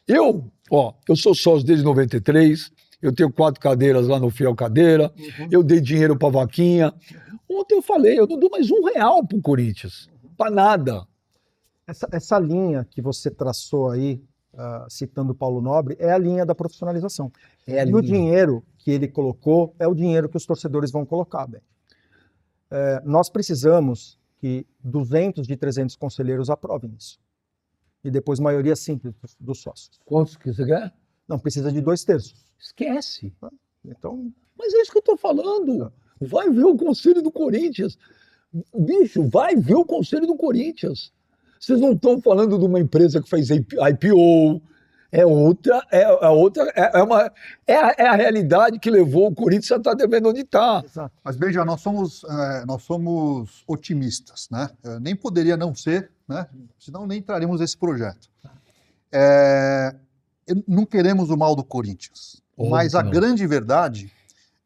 [SPEAKER 1] Eu sou sócio desde 93, eu tenho 4 cadeiras lá no Fiel Cadeira, eu dei dinheiro para vaquinha. Ontem eu falei, eu não dou mais R$1 pro Corinthians, para nada.
[SPEAKER 2] Essa linha que você traçou aí, citando o Paulo Nobre, é a linha da profissionalização. E o dinheiro que ele colocou é o dinheiro que os torcedores vão colocar, bem. Nós precisamos que 200 de 300 conselheiros aprovem isso. E depois maioria simples dos sócios.
[SPEAKER 1] Quantos que você quer?
[SPEAKER 2] Não, precisa de 2/3.
[SPEAKER 1] Esquece.
[SPEAKER 2] Então,
[SPEAKER 1] mas é isso que eu estou falando. Vai ver o Conselho do Corinthians. Bicho, vai ver o Conselho do Corinthians. Vocês não estão falando de uma empresa que fez IPO. É a realidade que levou o Corinthians a estar devendo onde está.
[SPEAKER 3] Mas, Benja, nós somos otimistas, né? Nem poderia não ser, né? Senão nem traríamos esse projeto. Não queremos o mal do Corinthians, mas a grande verdade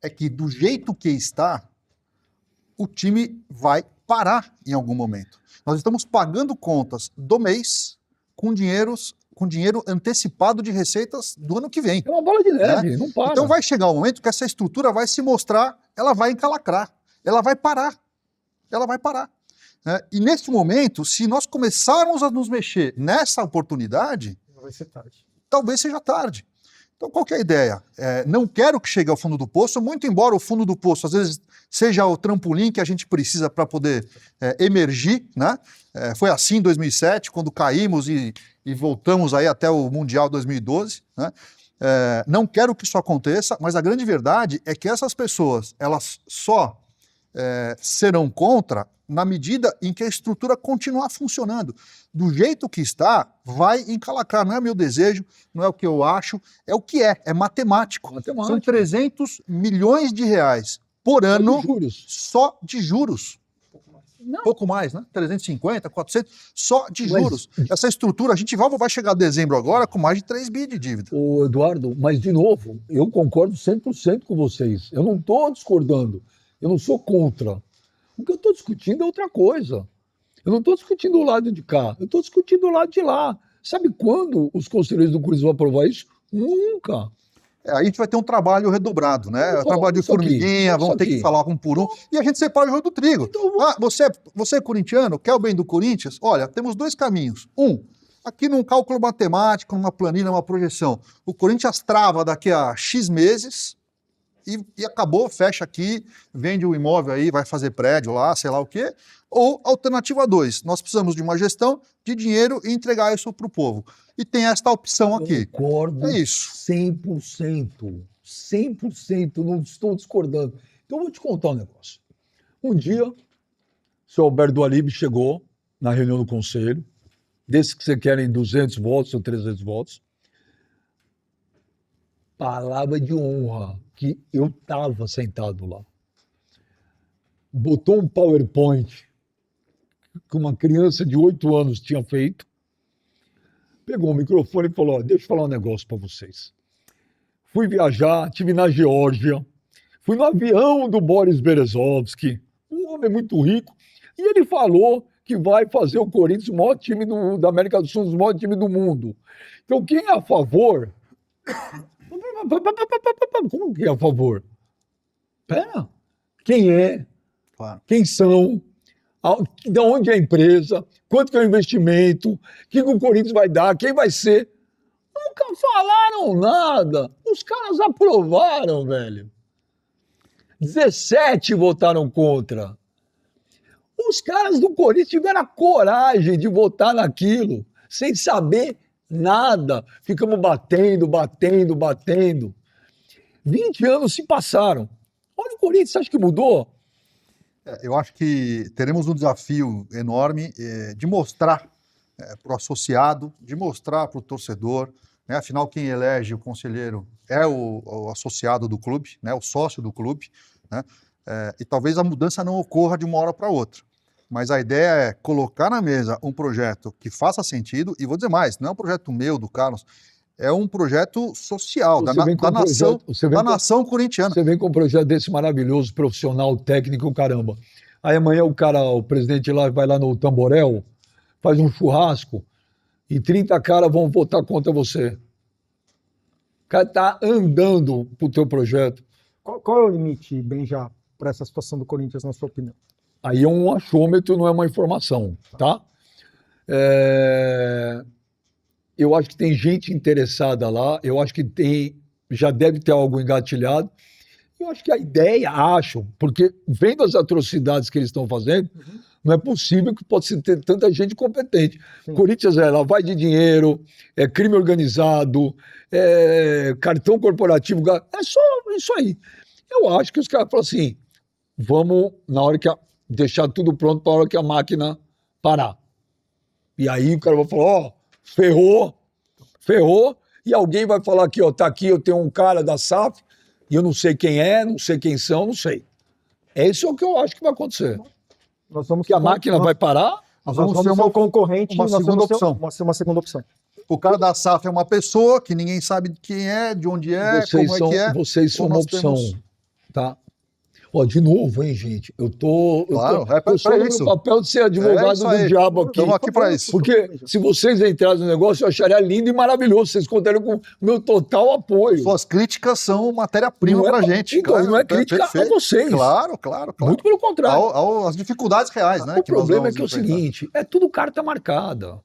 [SPEAKER 3] é que do jeito que está, o time vai parar em algum momento. Nós estamos pagando contas do mês com dinheiro antecipado de receitas do ano que vem.
[SPEAKER 1] É uma bola de neve, né? Não para.
[SPEAKER 3] Então vai chegar um momento que essa estrutura vai se mostrar, ela vai encalacrar, ela vai parar. Né? E nesse momento, se nós começarmos a nos mexer nessa oportunidade,
[SPEAKER 2] vai ser tarde.
[SPEAKER 3] Talvez seja tarde. Então, qual que é a ideia? Não quero que chegue ao fundo do poço, muito embora o fundo do poço, às vezes, seja o trampolim que a gente precisa para poder emergir, né? Foi assim em 2007, quando caímos e voltamos aí até o Mundial 2012, né? Não quero que isso aconteça, mas a grande verdade é que essas pessoas, elas só serão contra na medida em que a estrutura continuar funcionando. Do jeito que está, vai encalacrar. Não é meu desejo, não é o que eu acho, é o que é matemático. São 300 milhões de reais por ano só de juros. Não. Pouco mais, né? 350, 400, só de juros. Essa estrutura, a gente vai chegar a dezembro agora com mais de 3 bi de dívida.
[SPEAKER 1] Ô, Eduardo, mas de novo, eu concordo 100% com vocês. Eu não estou discordando, eu não sou contra. O que eu estou discutindo é outra coisa. Eu não estou discutindo o lado de cá, eu estou discutindo o lado de lá. Sabe quando os conselheiros do Corinthians vão aprovar isso? Nunca.
[SPEAKER 3] Aí a gente vai ter um trabalho redobrado, né? Trabalho de formiguinha, vamos ter que falar um por um. E a gente separa o joio do trigo. Então, você é corintiano, quer o bem do Corinthians? Olha, temos 2 caminhos. aqui num cálculo matemático, numa planilha, uma projeção, o Corinthians trava daqui a X meses e acabou, fecha aqui, vende o imóvel aí, vai fazer prédio lá, sei lá o quê. Ou alternativa 2, nós precisamos de uma gestão de dinheiro e entregar isso para o povo. E tem esta opção aqui.
[SPEAKER 1] Concordo
[SPEAKER 3] É isso.
[SPEAKER 1] 100%. 100%, não estou discordando. Então, eu vou te contar um negócio. Um dia, o senhor Alberto Alibe chegou na reunião do conselho, desses que você querem 200 votos ou 300 votos, palavra de honra, que eu estava sentado lá. Botou um PowerPoint que uma criança de 8 anos tinha feito, pegou o microfone e falou, deixa eu falar um negócio para vocês. Fui viajar, estive na Geórgia, fui no avião do Boris Berezovsky, um homem muito rico, e ele falou que vai fazer o Corinthians o maior time da América do Sul, um dos maiores times do mundo. Então, quem é a favor... Como que é a favor? Pera, quem é?
[SPEAKER 3] Claro.
[SPEAKER 1] Quem são? De onde é a empresa? Quanto que é o investimento? O que o Corinthians vai dar? Quem vai ser? Nunca falaram nada. Os caras aprovaram, velho. 17 votaram contra. Os caras do Corinthians tiveram a coragem de votar naquilo, sem saber nada. Ficamos batendo. 20 anos se passaram. Olha o Corinthians, você acha que mudou?
[SPEAKER 3] Eu acho que teremos um desafio enorme de mostrar para o associado, de mostrar para o torcedor, né? Afinal, quem elege o conselheiro é o associado do clube, né? O sócio do clube, né? E talvez a mudança não ocorra de uma hora para outra. Mas a ideia é colocar na mesa um projeto que faça sentido, e vou dizer mais, não é um projeto meu, do Carlos, é um projeto social, da nação corintiana.
[SPEAKER 1] Você vem com um projeto desse maravilhoso, profissional, técnico, caramba. Aí amanhã o presidente lá vai lá no Tamborel, faz um churrasco, e 30 caras vão votar contra você. O cara tá andando pro teu projeto.
[SPEAKER 2] Qual é o limite, Benja, para essa situação do Corinthians, na sua opinião?
[SPEAKER 1] Aí é um achômetro, não é uma informação, tá? Eu acho que tem gente interessada lá, eu acho que já deve ter algo engatilhado. Eu acho que a ideia, porque vendo as atrocidades que eles estão fazendo, não é possível que possa ter tanta gente competente.
[SPEAKER 2] Sim.
[SPEAKER 1] Corinthians lavagem de dinheiro, crime organizado, cartão corporativo, é só isso aí. Eu acho que os caras falam assim, vamos, na hora que deixar tudo pronto para a hora que a máquina parar. E aí o cara vai falar, ferrou, e alguém vai falar aqui, tá aqui, eu tenho um cara da SAF, e eu não sei quem é, não sei quem são, não sei. Isso é o que eu acho que vai acontecer.
[SPEAKER 2] Nós vamos
[SPEAKER 1] que a máquina vai parar.
[SPEAKER 3] Nós
[SPEAKER 2] vamos
[SPEAKER 3] ser
[SPEAKER 2] uma concorrente,
[SPEAKER 3] uma segunda opção.
[SPEAKER 2] Uma segunda opção.
[SPEAKER 3] O cara da SAF é uma pessoa que ninguém sabe quem é, de onde é, como é que é.
[SPEAKER 1] Vocês são uma opção, tá? De novo, hein, gente? Eu tô só no meu papel de ser advogado do diabo aqui.
[SPEAKER 3] Estamos aqui para isso.
[SPEAKER 1] Porque se vocês entrarem no negócio, eu acharia lindo e maravilhoso. Vocês contariam com o meu total apoio.
[SPEAKER 3] Suas críticas são matéria-prima para a gente.
[SPEAKER 1] Então, claro, não é crítica a vocês.
[SPEAKER 3] Claro.
[SPEAKER 1] Muito pelo contrário.
[SPEAKER 3] As dificuldades reais, né?
[SPEAKER 1] O problema é que é o seguinte, é tudo carta marcada.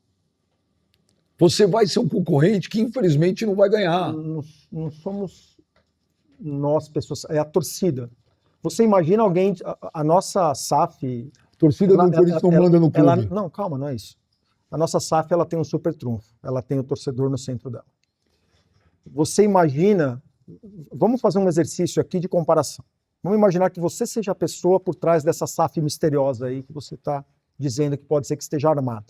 [SPEAKER 1] Você vai ser um concorrente que, infelizmente, não vai ganhar.
[SPEAKER 2] Não somos nós, pessoas, é a torcida. Você imagina alguém, a nossa SAF...
[SPEAKER 1] A torcida do Corinthians não manda no clube.
[SPEAKER 2] Não, calma, não é isso. A nossa SAF, ela tem um super trunfo. Ela tem o torcedor no centro dela. Você imagina... Vamos fazer um exercício aqui de comparação. Vamos imaginar que você seja a pessoa por trás dessa SAF misteriosa aí que você está dizendo que pode ser que esteja armada.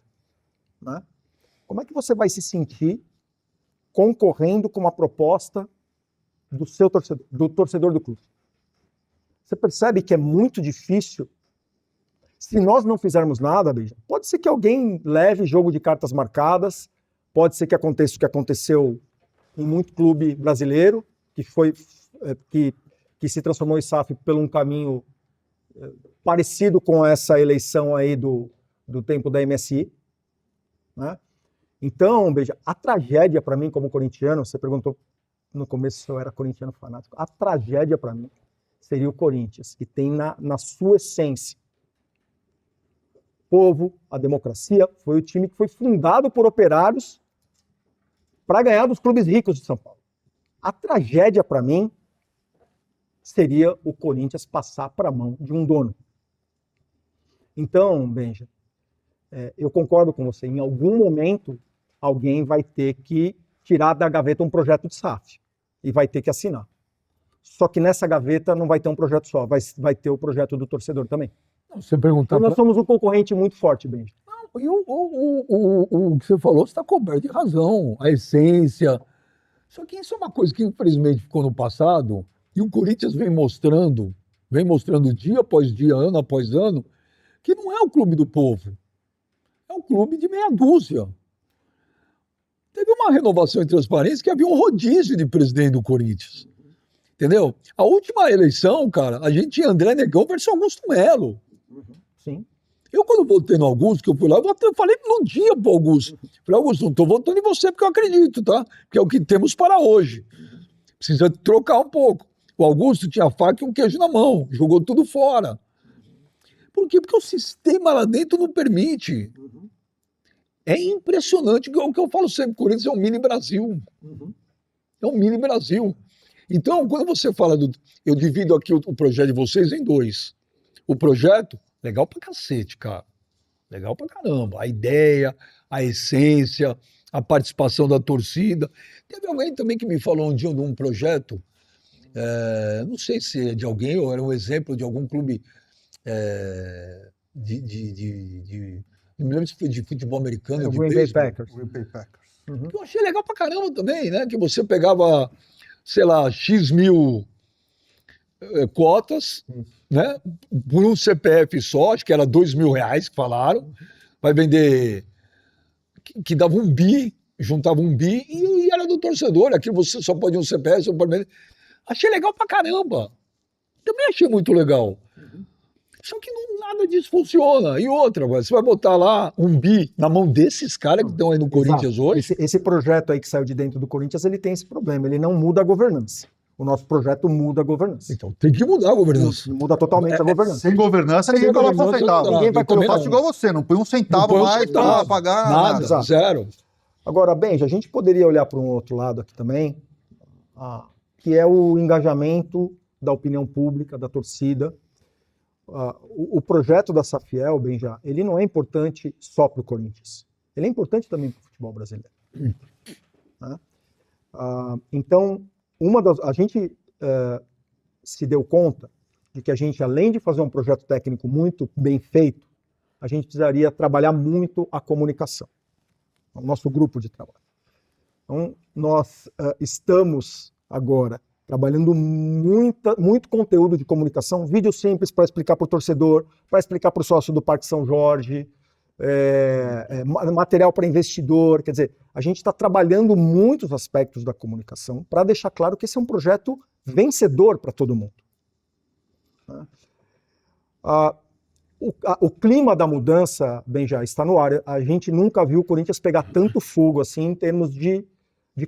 [SPEAKER 2] Né? Como é que você vai se sentir concorrendo com uma proposta do seu torcedor, do torcedor do clube? Você percebe que é muito difícil. Se nós não fizermos nada, Benja, pode ser que alguém leve jogo de cartas marcadas, pode ser que aconteça o que aconteceu em muito clube brasileiro, que se transformou em SAF por um caminho parecido com essa eleição aí do tempo da MSI. Né? Então, Benja, a tragédia para mim como corintiano, você perguntou no começo se eu era corintiano fanático, a tragédia para mim seria o Corinthians, que tem na sua essência povo, a democracia, foi o time que foi fundado por operários para ganhar dos clubes ricos de São Paulo. A tragédia, para mim, seria o Corinthians passar para a mão de um dono. Então, Benja, eu concordo com você. Em algum momento, alguém vai ter que tirar da gaveta um projeto de SAF e vai ter que assinar. Só que nessa gaveta não vai ter um projeto só, vai ter o projeto do torcedor também.
[SPEAKER 1] Você perguntar
[SPEAKER 2] Então nós somos um concorrente muito forte, Benja.
[SPEAKER 1] E o que você falou, você está coberto de razão, a essência. Só que isso é uma coisa que infelizmente ficou no passado e o Corinthians vem mostrando dia após dia, ano após ano, que não é o clube do povo, é um clube de meia dúzia. Teve uma renovação em transparência que havia um rodízio de presidente do Corinthians. Entendeu? A última eleição, cara, a gente tinha André Negão versus Augusto Melo.
[SPEAKER 2] Sim.
[SPEAKER 1] Eu, quando votei no Augusto, que eu fui lá, eu falei no dia pro Augusto. Falei, Augusto, não estou votando em você porque eu acredito, tá? Porque é o que temos para hoje. Precisa trocar um pouco. O Augusto tinha a faca e um queijo na mão, jogou tudo fora. Por quê? Porque o sistema lá dentro não permite. É impressionante, o que eu falo sempre, o Corinthians é um mini Brasil. É um mini Brasil. Então, quando você fala eu divido aqui o projeto de vocês em dois. O projeto, legal pra cacete, cara. Legal pra caramba. A ideia, a essência, a participação da torcida. Teve alguém também que me falou um dia de um projeto, não sei se é de alguém ou era um exemplo de algum clube não me lembro se foi de futebol americano,
[SPEAKER 2] O
[SPEAKER 1] de
[SPEAKER 2] Green Bay
[SPEAKER 1] beisebol.
[SPEAKER 2] Packers.
[SPEAKER 3] Green Bay Packers.
[SPEAKER 1] Que eu achei legal pra caramba também, né? Que você pegava, sei lá, X mil cotas, né? Por um CPF só, acho que era R$2.000 que falaram. Vai vender, que dava um bi, juntava um bi e era do torcedor. Aqui você só pode um CPF, só pode vender. Achei legal pra caramba. Também achei muito legal. Só que nada disso funciona. E outra, você vai botar lá um bi na mão desses caras que estão aí no Corinthians hoje.
[SPEAKER 2] Esse projeto aí que saiu de dentro do Corinthians, ele tem esse problema, ele não muda a governança. O nosso projeto muda a governança.
[SPEAKER 1] Então tem que mudar a governança.
[SPEAKER 2] Muda totalmente a governança.
[SPEAKER 3] Sem governança, ninguém coloca um
[SPEAKER 1] governança,
[SPEAKER 3] centavo.
[SPEAKER 1] não dá.
[SPEAKER 2] Ninguém vai
[SPEAKER 1] Eu também
[SPEAKER 2] colocar.
[SPEAKER 3] Eu faço igual você, não põe um centavo
[SPEAKER 1] Não põe um
[SPEAKER 3] mais
[SPEAKER 1] centavo.
[SPEAKER 3] para pagar
[SPEAKER 1] Nada,
[SPEAKER 3] nada.
[SPEAKER 1] zero.
[SPEAKER 2] Agora, Benja, a gente poderia olhar para um outro lado aqui também, que é o engajamento da opinião pública, da torcida. O projeto da Safiel, Benja, ele não é importante só para o Corinthians. Ele é importante também para o futebol brasileiro. Né? Então, a gente se deu conta de que a gente, além de fazer um projeto técnico muito bem feito, a gente precisaria trabalhar muito a comunicação. O nosso grupo de trabalho. Então, nós estamos agora trabalhando muito conteúdo de comunicação, vídeo simples para explicar para o torcedor, para explicar para o sócio do Parque São Jorge, material para investidor. Quer dizer, a gente está trabalhando muitos aspectos da comunicação para deixar claro que esse é um projeto vencedor para todo mundo. O clima da mudança, bem, já está no ar. A gente nunca viu o Corinthians pegar tanto fogo assim em termos de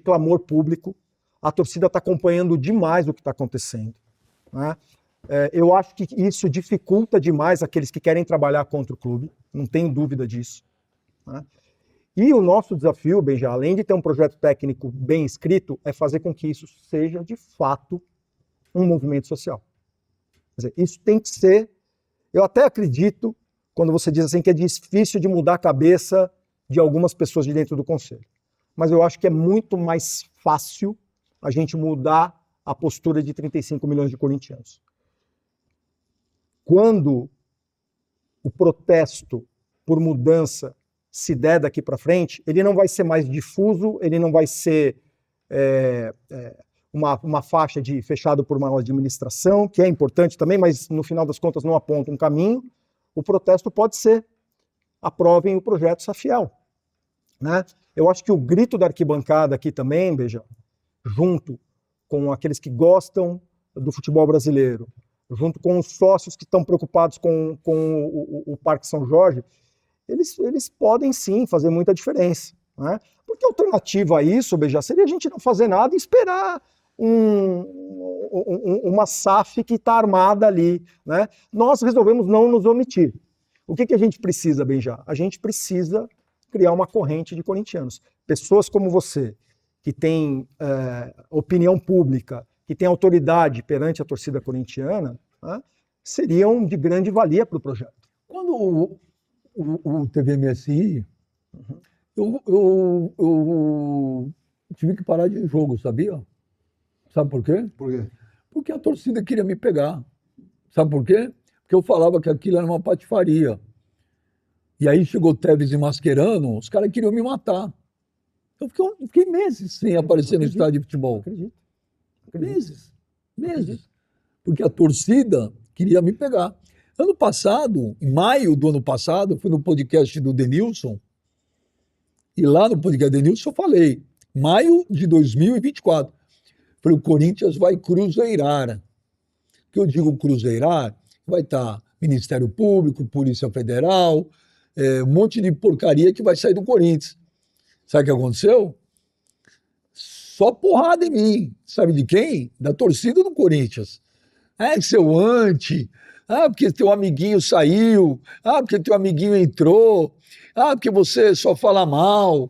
[SPEAKER 2] clamor público. A torcida está acompanhando demais o que está acontecendo. Né? Eu acho que isso dificulta demais aqueles que querem trabalhar contra o clube, não tenho dúvida disso. Né? E o nosso desafio, Benja, além de ter um projeto técnico bem escrito, é fazer com que isso seja, de fato, um movimento social. Quer dizer, isso tem que ser... Eu até acredito, quando você diz assim, que é difícil de mudar a cabeça de algumas pessoas de dentro do Conselho. Mas eu acho que é muito mais fácil a gente mudar a postura de 35 milhões de corintianos. Quando o protesto por mudança se der daqui para frente, ele não vai ser mais difuso, ele não vai ser uma faixa de fechado por uma administração, que é importante também, mas no final das contas não aponta um caminho. O protesto pode ser: aprovem o projeto Safiel. Né? Eu acho que o grito da arquibancada aqui também, Beija, junto com aqueles que gostam do futebol brasileiro, junto com os sócios que estão preocupados com o Parque São Jorge, eles podem sim fazer muita diferença. Né? Porque a alternativa a isso, Beija, seria a gente não fazer nada e esperar uma SAF que está armada ali. Né? Nós resolvemos não nos omitir. O que a gente precisa, Benja? A gente precisa criar uma corrente de corintianos. Pessoas como você, que tem opinião pública, que tem autoridade perante a torcida corintiana, né, seriam de grande valia para o projeto.
[SPEAKER 1] Quando o TVMSI, eu tive que parar de jogo, sabia? Sabe por quê?
[SPEAKER 3] Por quê?
[SPEAKER 1] Porque a torcida queria me pegar. Sabe por quê? Porque eu falava que aquilo era uma patifaria. E aí chegou o Tevez e Mascherano, os caras queriam me matar. Eu fiquei meses sem aparecer no estádio de futebol.
[SPEAKER 2] Acredito.
[SPEAKER 1] Meses. Porque a torcida queria me pegar. Ano passado, em maio do ano passado, eu fui no podcast do Denilson, e lá no podcast do Denilson eu falei, maio de 2024, falei, o Corinthians vai cruzeirar. O que eu digo cruzeirar? Vai estar Ministério Público, Polícia Federal, um monte de porcaria que vai sair do Corinthians. Sabe o que aconteceu? Só porrada em mim. Sabe de quem? Da torcida do Corinthians. Seu anti. Porque teu amiguinho saiu. Porque teu amiguinho entrou. Porque você só fala mal.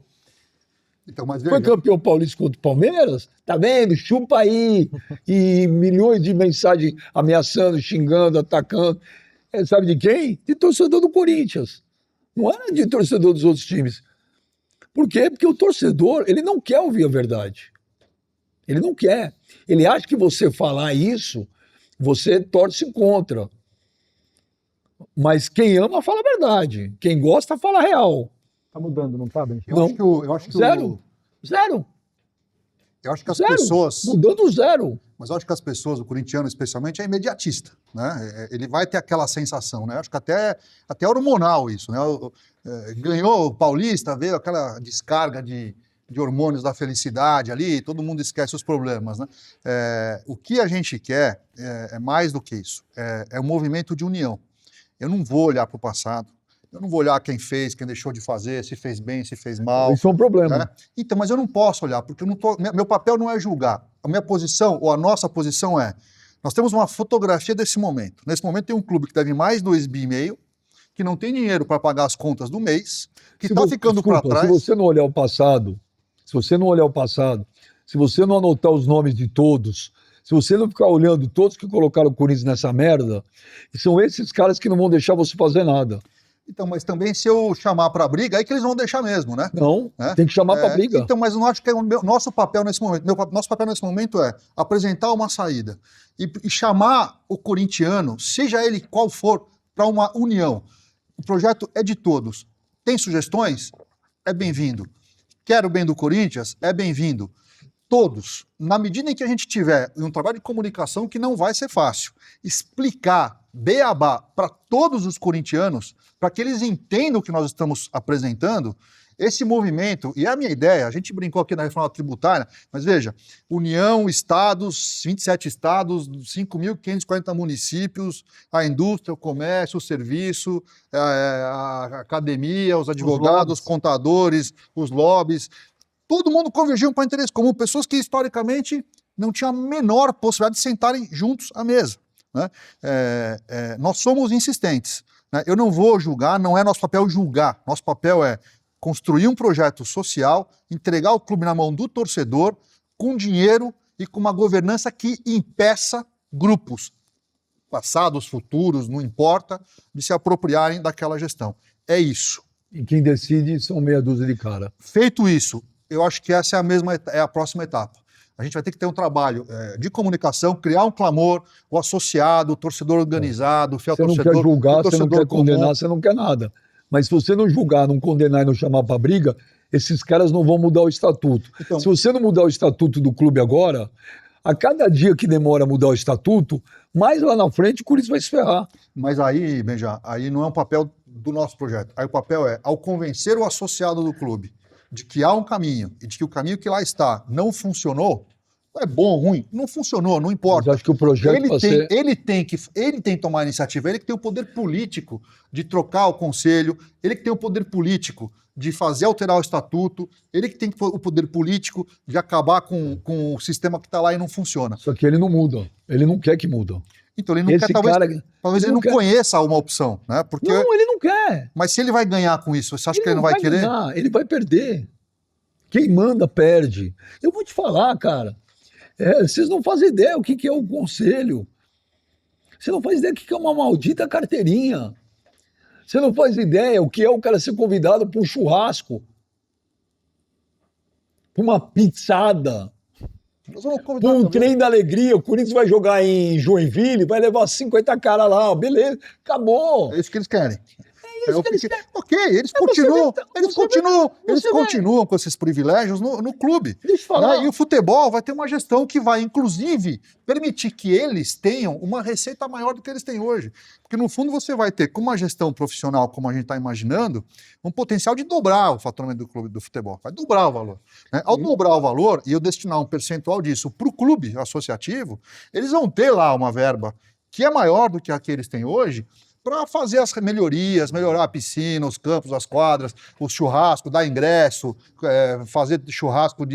[SPEAKER 3] Então, mas
[SPEAKER 1] Foi campeão paulista contra o Palmeiras? Tá vendo? Chupa aí. E milhões de mensagens ameaçando, xingando, atacando. Sabe de quem? De torcedor do Corinthians. Não era de torcedor dos outros times. Por quê? Porque o torcedor, ele não quer ouvir a verdade. Ele não quer. Ele acha que você falar isso, você torce contra. Mas quem ama, fala a verdade. Quem gosta, fala a real.
[SPEAKER 2] Tá mudando, não tá, Benja?
[SPEAKER 3] Eu acho que
[SPEAKER 1] Zero.
[SPEAKER 3] Eu acho que as
[SPEAKER 1] Zero.
[SPEAKER 3] pessoas...
[SPEAKER 1] Mudando zero.
[SPEAKER 3] Mas eu acho que as pessoas, o corintiano especialmente, é imediatista, né? Ele vai ter aquela sensação, né? Eu acho que até hormonal isso, né? Ganhou o Paulista, veio aquela descarga de hormônios da felicidade ali, todo mundo esquece os problemas, né? O que a gente quer é mais do que isso, é um movimento de união. Eu não vou olhar para o passado, eu não vou olhar quem fez, quem deixou de fazer, se fez bem, se fez mal.
[SPEAKER 1] Isso é um problema.
[SPEAKER 3] Né? Então, mas eu não posso olhar, porque eu não tô, meu papel não é julgar. A minha posição, ou a nossa posição é, nós temos uma fotografia desse momento. Nesse momento tem um clube que deve mais 2,5 bi, que não tem dinheiro para pagar as contas do mês, que está ficando para trás.
[SPEAKER 1] Se você não olhar o passado, se você não anotar os nomes de todos, se você não ficar olhando todos que colocaram o Corinthians nessa merda, são esses caras que não vão deixar você fazer nada.
[SPEAKER 3] Então, mas também se eu chamar para briga, aí que eles vão deixar mesmo, né?
[SPEAKER 1] Não, tem que chamar para briga.
[SPEAKER 3] Então, mas eu não acho que é o nosso papel nesse momento. Nosso papel nesse momento é apresentar uma saída e chamar o corintiano, seja ele qual for, para uma união. O projeto é de todos. Tem sugestões? É bem-vindo. Quer o bem do Corinthians? É bem-vindo. Todos, na medida em que a gente tiver um trabalho de comunicação que não vai ser fácil, explicar beabá para todos os corintianos, para que eles entendam o que nós estamos apresentando, esse movimento, e é a minha ideia, a gente brincou aqui na reforma tributária, mas veja, União, estados, 27 estados, 5.540 municípios, a indústria, o comércio, o serviço, a academia, os advogados, os contadores, os lobbies, todo mundo convergiu para um interesse comum, pessoas que historicamente não tinham a menor possibilidade de sentarem juntos à mesa. Né? Nós somos insistentes. Né? Eu não vou julgar, não é nosso papel julgar. Nosso papel é construir um projeto social, entregar o clube na mão do torcedor, com dinheiro e com uma governança que impeça grupos, passados, futuros, não importa, de se apropriarem daquela gestão. É isso.
[SPEAKER 1] E quem decide são meia dúzia de cara.
[SPEAKER 3] Feito isso, eu acho que essa é a próxima etapa. A gente vai ter que ter um trabalho de comunicação, criar um clamor, o associado, o torcedor organizado, o fiel torcedor.
[SPEAKER 1] Você não quer julgar, você não quer
[SPEAKER 3] comum.
[SPEAKER 1] condenar, você não quer nada. Mas se você não julgar, não condenar e não chamar para briga, esses caras não vão mudar o estatuto.
[SPEAKER 3] Então,
[SPEAKER 1] se você não mudar o estatuto do clube agora, a cada dia que demora a mudar o estatuto, mais lá na frente o Corinthians vai se ferrar.
[SPEAKER 3] Mas aí, Benja, aí não é um papel do nosso projeto. Aí o papel é, ao convencer o associado do clube de que há um caminho e de que o caminho que lá está não funcionou, é bom ou ruim, não funcionou, não importa.
[SPEAKER 1] Mas acho que o projeto
[SPEAKER 3] ele tem que tomar a iniciativa, ele que tem o poder político de trocar o conselho, ele que tem o poder político de fazer alterar o estatuto, ele que tem o poder político de acabar com o sistema que está lá e não funciona.
[SPEAKER 1] Só que ele não muda, ele não quer que muda.
[SPEAKER 3] Então ele não quer, talvez ele não conheça uma opção, né? Porque
[SPEAKER 1] não, ele não quer.
[SPEAKER 3] Mas se ele vai ganhar com isso, você acha que ele não vai querer?
[SPEAKER 1] Ganhar, ele vai perder. Quem manda, perde. Eu vou te falar, cara. Vocês não fazem ideia o que é o conselho. Você não faz ideia o que é uma maldita carteirinha. Você não faz ideia o que é o cara ser convidado para um churrasco, para uma pizzada,
[SPEAKER 3] Nós vamos
[SPEAKER 1] para
[SPEAKER 3] convidar
[SPEAKER 1] um
[SPEAKER 3] também.
[SPEAKER 1] trem da alegria. O Corinthians vai jogar em Joinville, vai levar 50 caras lá, beleza, acabou.
[SPEAKER 3] É isso que eles querem.
[SPEAKER 1] isso que eles querem.
[SPEAKER 3] Ok, eles
[SPEAKER 1] Mas você
[SPEAKER 3] continuam,
[SPEAKER 1] vê-
[SPEAKER 3] eles
[SPEAKER 1] você vê-
[SPEAKER 3] continuam, eles
[SPEAKER 1] você vê-
[SPEAKER 3] continuam com esses privilégios no clube.
[SPEAKER 1] Deixa eu falar.
[SPEAKER 3] Né? E o futebol vai ter uma gestão que vai, inclusive, permitir que eles tenham uma receita maior do que eles têm hoje. Porque, no fundo, você vai ter, com uma gestão profissional, como a gente está imaginando, um potencial de dobrar o faturamento do clube do futebol. Vai dobrar o valor. Né? Ao dobrar o valor e eu destinar um percentual disso para o clube associativo, eles vão ter lá uma verba que é maior do que a que eles têm hoje, para fazer as melhorias, melhorar a piscina, os campos, as quadras, o churrasco, dar ingresso, fazer churrasco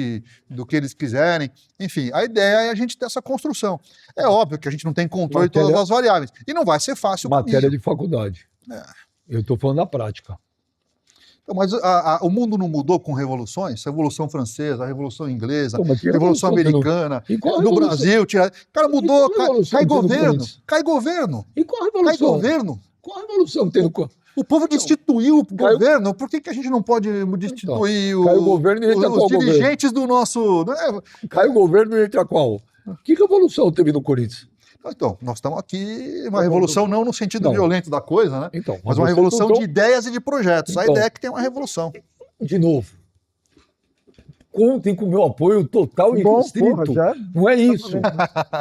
[SPEAKER 3] do que eles quiserem. Enfim, a ideia é a gente ter essa construção. É óbvio que a gente não tem controle de todas as variáveis. E não vai ser fácil o
[SPEAKER 1] Matéria
[SPEAKER 3] caminho.
[SPEAKER 1] de faculdade. Eu estou falando da prática.
[SPEAKER 3] Então, mas o mundo não mudou com revoluções? A Revolução Francesa, a Revolução Inglesa,
[SPEAKER 1] Pô, mas que
[SPEAKER 3] a Revolução
[SPEAKER 1] revolução
[SPEAKER 3] Americana,
[SPEAKER 1] E qual
[SPEAKER 3] no
[SPEAKER 1] revolução?
[SPEAKER 3] Brasil. Cara, mudou,
[SPEAKER 1] qual revolução
[SPEAKER 3] cai
[SPEAKER 1] teve no
[SPEAKER 3] governo,
[SPEAKER 1] Corinthians?
[SPEAKER 3] cai governo,
[SPEAKER 1] E qual a
[SPEAKER 3] cai
[SPEAKER 1] revolução?
[SPEAKER 3] governo.
[SPEAKER 1] Qual a revolução que tem no corpo?
[SPEAKER 3] O povo destituiu o
[SPEAKER 1] caiu-
[SPEAKER 3] governo. Por que a gente não pode destituir
[SPEAKER 1] caiu o governo e entra
[SPEAKER 3] os
[SPEAKER 1] qual
[SPEAKER 3] dirigentes do nosso... Né?
[SPEAKER 1] Cai o governo e entra qual? Que revolução teve no Corinthians?
[SPEAKER 3] Então, nós estamos aqui, uma revolução não no sentido
[SPEAKER 1] Não.
[SPEAKER 3] violento da coisa, né?
[SPEAKER 1] Então,
[SPEAKER 3] Mas uma
[SPEAKER 1] vocês
[SPEAKER 3] revolução
[SPEAKER 1] não tão-
[SPEAKER 3] de ideias e de projetos. A
[SPEAKER 1] Então.
[SPEAKER 3] ideia é que tem uma revolução.
[SPEAKER 1] De novo, contem com o meu apoio total e
[SPEAKER 2] Bom,
[SPEAKER 1] restrito.
[SPEAKER 2] porra, já-
[SPEAKER 1] Não é isso.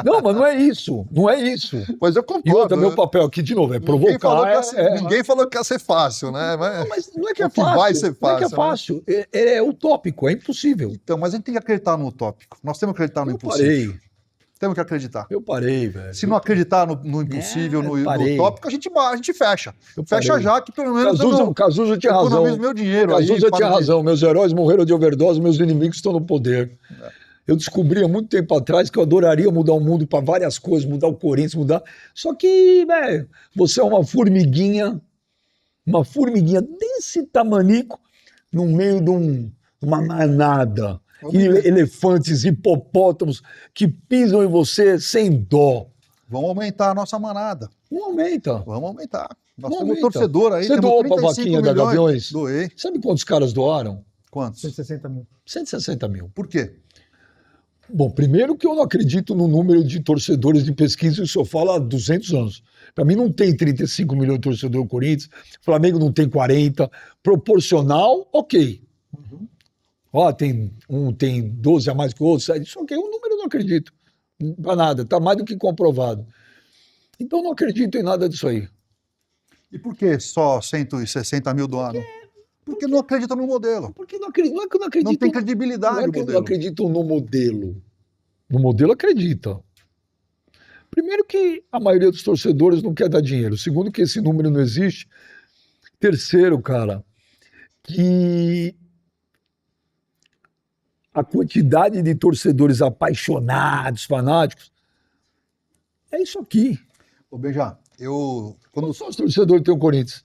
[SPEAKER 1] Não, mas não é isso. Não é isso.
[SPEAKER 3] Pois eu
[SPEAKER 1] E
[SPEAKER 3] concordo.
[SPEAKER 1] outra, meu papel aqui, de novo, é provocar.
[SPEAKER 3] Ninguém falou que ia ser fácil, né?
[SPEAKER 1] Mas não é que é
[SPEAKER 3] O que
[SPEAKER 1] fácil.
[SPEAKER 3] vai ser
[SPEAKER 1] Não é que é
[SPEAKER 3] fácil,
[SPEAKER 1] fácil. É utópico, é impossível.
[SPEAKER 3] Então, mas a gente tem que acreditar no utópico. Nós temos que acreditar no
[SPEAKER 1] Eu
[SPEAKER 3] impossível.
[SPEAKER 1] parei.
[SPEAKER 3] Temos que acreditar.
[SPEAKER 1] Eu parei, velho.
[SPEAKER 3] Se não acreditar no impossível, no
[SPEAKER 1] parei.
[SPEAKER 3] utópico, a gente fecha.
[SPEAKER 1] Eu
[SPEAKER 3] Fecha
[SPEAKER 1] parei.
[SPEAKER 3] já, que pelo menos eu não
[SPEAKER 1] Cazuza tinha razão.
[SPEAKER 3] economizo meu dinheiro. aí,
[SPEAKER 1] Cazuza
[SPEAKER 3] para
[SPEAKER 1] tinha
[SPEAKER 3] de-
[SPEAKER 1] razão. Meus heróis morreram de overdose, meus inimigos estão no poder. Eu descobri há muito tempo atrás que eu adoraria mudar o mundo para várias coisas, mudar o Corinthians, mudar. Só que, velho, você é uma formiguinha desse tamanico, no meio de uma manada. Elefantes, hipopótamos que pisam em você sem dó.
[SPEAKER 3] Vamos aumentar a nossa manada.
[SPEAKER 1] Não aumenta.
[SPEAKER 3] Vamos aumentar. Nós
[SPEAKER 1] Não
[SPEAKER 3] temos
[SPEAKER 1] aumenta.
[SPEAKER 3] torcedor aí.
[SPEAKER 1] Você
[SPEAKER 3] temos
[SPEAKER 1] doou pra
[SPEAKER 3] 35
[SPEAKER 1] vaquinha da
[SPEAKER 3] milhões.
[SPEAKER 1] Gaviões?
[SPEAKER 3] Doei.
[SPEAKER 1] Sabe quantos caras doaram?
[SPEAKER 3] Quantos?
[SPEAKER 2] 160 mil.
[SPEAKER 1] 160 mil.
[SPEAKER 3] Por quê?
[SPEAKER 1] Bom, primeiro que eu não acredito no número de torcedores de pesquisa, isso eu falo há 200 anos. Para mim não tem 35 milhões de torcedores do Corinthians, Flamengo não tem 40, proporcional, ok. Ó, tem 12 a mais que o outro, isso ok, o número eu não acredito para nada, está mais do que comprovado. Então não acredito em nada disso aí.
[SPEAKER 3] E por que só 160 mil doaram? Porque não acreditam no modelo.
[SPEAKER 1] Porque não acredito, não é que eu não acredito.
[SPEAKER 3] Não tem
[SPEAKER 1] Não
[SPEAKER 3] credibilidade
[SPEAKER 1] é
[SPEAKER 3] o
[SPEAKER 1] que eu não
[SPEAKER 3] modelo.
[SPEAKER 1] acredito no modelo. No modelo acredita. Primeiro que a maioria dos torcedores não quer dar dinheiro. Segundo que esse número não existe. Terceiro, cara, que a quantidade de torcedores apaixonados, fanáticos, é isso aqui.
[SPEAKER 3] Ô, Benja, quando
[SPEAKER 1] Quantos são os torcedores que tem o Corinthians?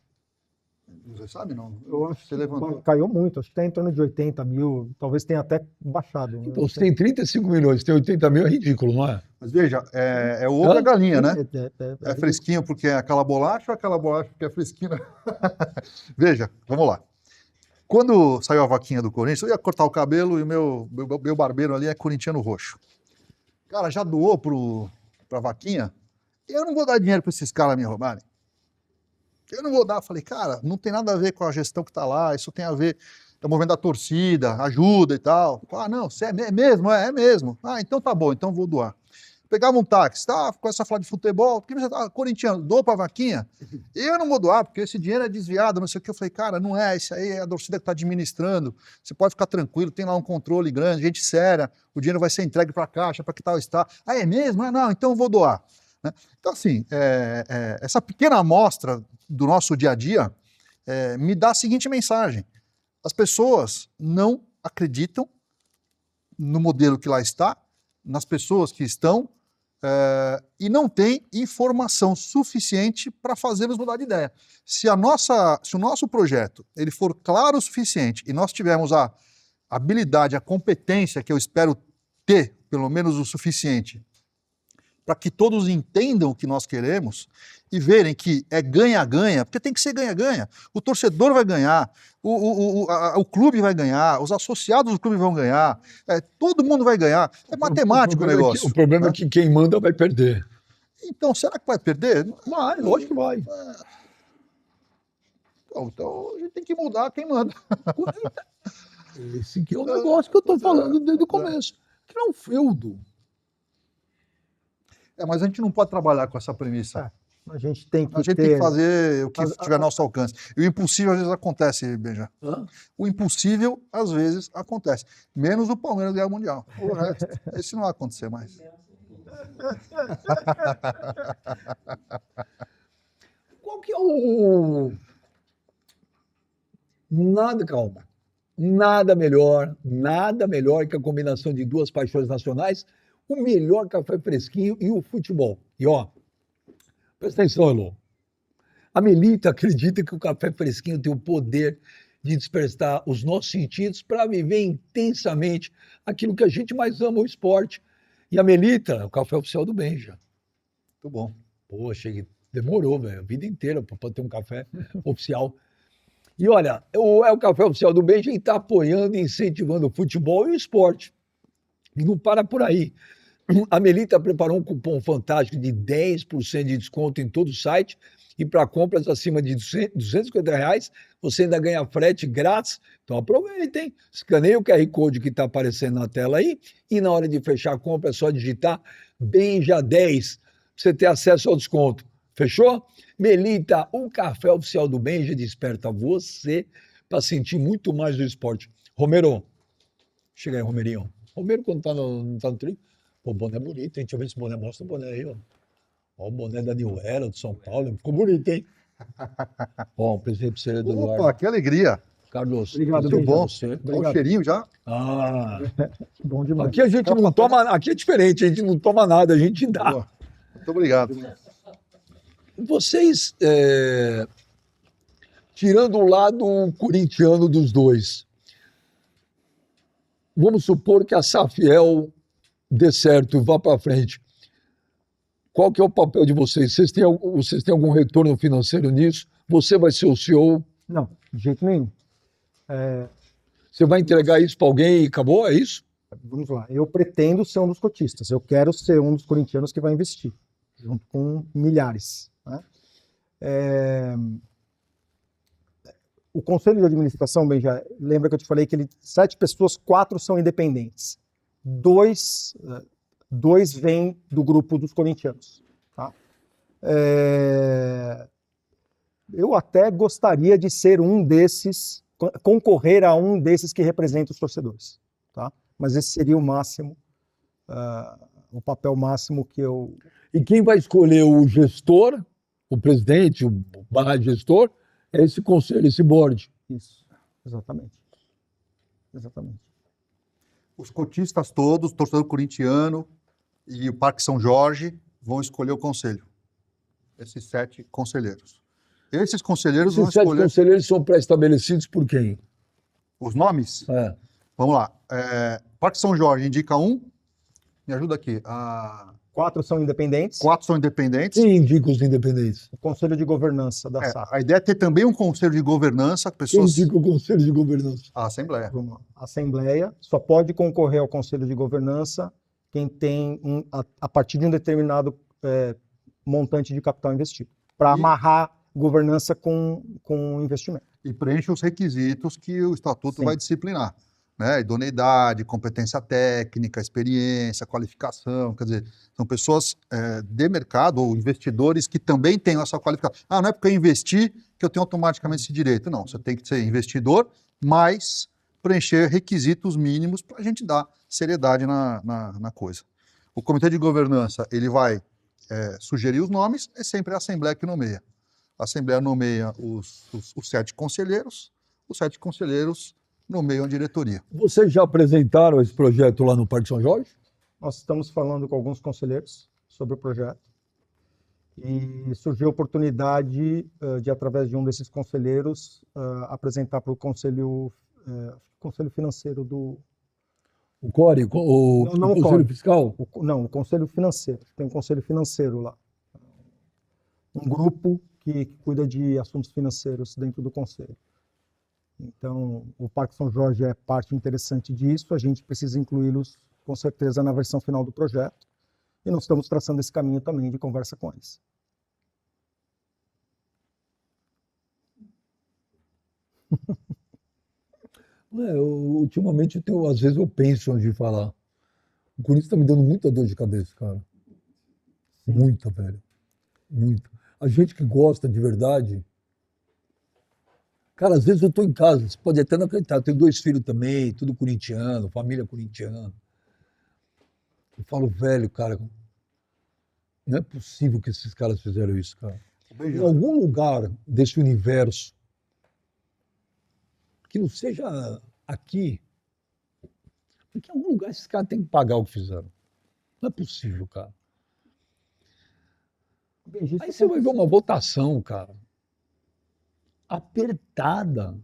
[SPEAKER 3] você sabe, não?
[SPEAKER 2] Eu acho
[SPEAKER 3] Você
[SPEAKER 2] que
[SPEAKER 3] levantou.
[SPEAKER 2] caiu muito, acho que está em torno de 80 mil, talvez tenha até baixado. né?
[SPEAKER 1] Então, você tem 35 milhões, tem 80 mil, é ridículo, não é?
[SPEAKER 3] Mas veja, é o ovo e a galinha, né?
[SPEAKER 2] É
[SPEAKER 3] É fresquinho porque é aquela bolacha ou aquela bolacha porque é fresquinha? Veja, vamos lá. Quando saiu a vaquinha do Corinthians, eu ia cortar o cabelo e o meu barbeiro ali é corintiano roxo. Cara, já doou pra vaquinha? Eu não vou dar dinheiro para esses caras me roubarem. Eu não vou dar. Falei, cara, não tem nada a ver com a gestão que tá lá, isso tem a ver com o movimento da torcida, ajuda e tal. Ah, não, você é mesmo? É mesmo. Ah, então tá bom, então vou doar. Pegava um táxi, tá? Começa a falar de futebol, porque você tá corintiano, doa pra vaquinha? Eu não vou doar, porque esse dinheiro é desviado, não sei o que. Eu falei, cara, não é, isso aí é a torcida que tá administrando, você pode ficar tranquilo, tem lá um controle grande, gente séria, o dinheiro vai ser entregue pra caixa, pra que tal está. Ah, é mesmo? Ah, não, então eu vou doar. Né? Então, assim, essa pequena amostra do nosso dia a dia me dá a seguinte mensagem: as pessoas não acreditam no modelo que lá está, nas pessoas que estão e não tem informação suficiente para fazê-los mudar de ideia. Se o nosso projeto ele for claro o suficiente e nós tivermos a habilidade, a competência que eu espero ter, pelo menos o suficiente, para que todos entendam o que nós queremos e verem que é ganha-ganha, porque tem que ser ganha-ganha. O torcedor vai ganhar, o clube vai ganhar, os associados do clube vão ganhar, todo mundo vai ganhar. É matemático o negócio.
[SPEAKER 1] O problema é que quem manda vai perder.
[SPEAKER 3] Então, será que vai perder?
[SPEAKER 1] Vai, lógico que vai.
[SPEAKER 3] Então, a gente tem que mudar quem manda.
[SPEAKER 1] Esse aqui é o negócio que eu estou falando desde o começo. Que não é um feudo.
[SPEAKER 3] Mas a gente não pode trabalhar com essa premissa.
[SPEAKER 2] A gente tem que
[SPEAKER 3] tem que fazer o que tiver ao nosso alcance. E o impossível às vezes acontece, Benja. O impossível às vezes acontece. Menos o Palmeiras ganhar o Mundial. O resto, esse não vai acontecer mais.
[SPEAKER 1] Qual que é o... Calma. Nada melhor que a combinação de duas paixões nacionais, o melhor café fresquinho e o futebol. E ó, presta atenção, Elô. A Melita acredita que o café fresquinho tem o poder de despertar os nossos sentidos para viver intensamente aquilo que a gente mais ama, o esporte. E a Melita é o café oficial do Benja.
[SPEAKER 3] Muito bom.
[SPEAKER 1] Poxa, demorou, velho, a vida inteira para ter um café oficial. E olha, é o café oficial do Benja e está apoiando e incentivando o futebol e o esporte. E não para por aí. A Melita preparou um cupom fantástico de 10% de desconto em todo o site e para compras acima de R$250 você ainda ganha frete grátis. Então aproveitem, escaneie o QR Code que está aparecendo na tela aí e na hora de fechar a compra é só digitar Benja10 para você ter acesso ao desconto. Fechou? Melita, o café oficial do Benja desperta você para sentir muito mais do esporte. Romero, chega aí, Romerinho. Romero, quando não tá no trio, o boné é bonito, hein? Deixa eu ver esse boné, mostra o boné aí, ó. Ó, o boné da New Era, de São Paulo, ficou bonito, hein? Ó, um presente pra você, Eduardo.
[SPEAKER 3] Opa, que alegria.
[SPEAKER 1] Carlos,
[SPEAKER 2] obrigado,
[SPEAKER 3] Muito bom.
[SPEAKER 1] você.
[SPEAKER 3] Olha o cheirinho já.
[SPEAKER 1] Ah,
[SPEAKER 2] Bom demais.
[SPEAKER 1] aqui a gente não toma, aqui é diferente, a gente não toma nada, a gente dá.
[SPEAKER 3] Boa. Muito obrigado.
[SPEAKER 1] Vocês, tirando o lado corintiano dos dois, vamos supor que a Safiel dê certo e vá para frente. Qual que é o papel de vocês? Vocês têm algum retorno financeiro nisso? Você vai ser o CEO?
[SPEAKER 2] Não, de jeito nenhum.
[SPEAKER 1] Você vai entregar isso para alguém e acabou? É isso?
[SPEAKER 2] Vamos lá. Eu pretendo ser um dos cotistas. Eu quero ser um dos corintianos que vai investir, junto com milhares. Né? O conselho de administração, bem, já lembra que eu te falei que 7 pessoas, 4 são independentes. 2 vêm do grupo dos corintianos. Tá? Eu até gostaria de ser um desses, concorrer a um desses que representa os torcedores. Tá? Mas esse seria o máximo, o papel máximo que eu...
[SPEAKER 1] E quem vai escolher o gestor, o presidente, o barra gestor, é esse conselho, esse board.
[SPEAKER 2] Isso, exatamente. Exatamente.
[SPEAKER 3] Os cotistas todos, torcedor corintiano e o Parque São Jorge vão escolher o conselho. Esses 7 conselheiros. Esses conselheiros vão
[SPEAKER 1] Esses 7
[SPEAKER 3] escolher...
[SPEAKER 1] conselheiros são pré-estabelecidos por quem?
[SPEAKER 3] Os nomes? Vamos lá. Parque São Jorge indica um. Me ajuda aqui.
[SPEAKER 2] 4 são independentes.
[SPEAKER 3] 4 são independentes.
[SPEAKER 1] Quem indica os independentes?
[SPEAKER 2] O Conselho de Governança da SAF.
[SPEAKER 3] A ideia é ter também um conselho de governança.
[SPEAKER 1] Quem
[SPEAKER 3] Pessoas...
[SPEAKER 1] indica o conselho de governança?
[SPEAKER 3] A Assembleia.
[SPEAKER 2] Vamos lá. A Assembleia só pode concorrer ao Conselho de Governança quem tem, a partir de um determinado montante de capital investido, para amarrar governança com investimento.
[SPEAKER 3] E preenche os requisitos que o Estatuto
[SPEAKER 2] Sim.
[SPEAKER 3] vai disciplinar. Né? Idoneidade, competência técnica, experiência, qualificação. Quer dizer, são pessoas de mercado ou investidores que também têm essa qualificação. Não é porque eu investi que eu tenho automaticamente esse direito. Não, você tem que ser investidor, mas preencher requisitos mínimos para a gente dar seriedade na coisa. O Comitê de Governança ele vai sugerir os nomes, é sempre a Assembleia que nomeia. A Assembleia nomeia os 7 conselheiros, os 7 conselheiros nomeiam a diretoria.
[SPEAKER 1] Vocês já apresentaram esse projeto lá no Parque São Jorge?
[SPEAKER 2] Nós estamos falando com alguns conselheiros sobre o projeto. E surgiu a oportunidade de, através de um desses conselheiros, apresentar para o conselho financeiro do...
[SPEAKER 1] O CORE,
[SPEAKER 2] Não,
[SPEAKER 1] o
[SPEAKER 2] o
[SPEAKER 1] Conselho
[SPEAKER 2] CORE.
[SPEAKER 1] Fiscal?
[SPEAKER 2] Não, o conselho financeiro. Tem um conselho financeiro lá. Um grupo que cuida de assuntos financeiros dentro do conselho. Então, o Parque São Jorge é parte interessante disso, a gente precisa incluí-los, com certeza, na versão final do projeto, e nós estamos traçando esse caminho também de conversa com eles.
[SPEAKER 1] Ultimamente, às vezes eu penso antes de falar. O Corinthians está me dando muita dor de cabeça, cara. Muita, velho. Muita. A gente que gosta de verdade... Cara, às vezes eu estou em casa, você pode até não acreditar, eu tenho 2 filhos também, tudo corintiano, família corintiana. Eu falo, velho, cara, não é possível que esses caras fizeram isso, cara. Em algum lugar desse universo, que não seja aqui, porque em algum lugar esses caras têm que pagar o que fizeram. Não é possível, cara. Aí você vai ver uma votação, cara, apertada,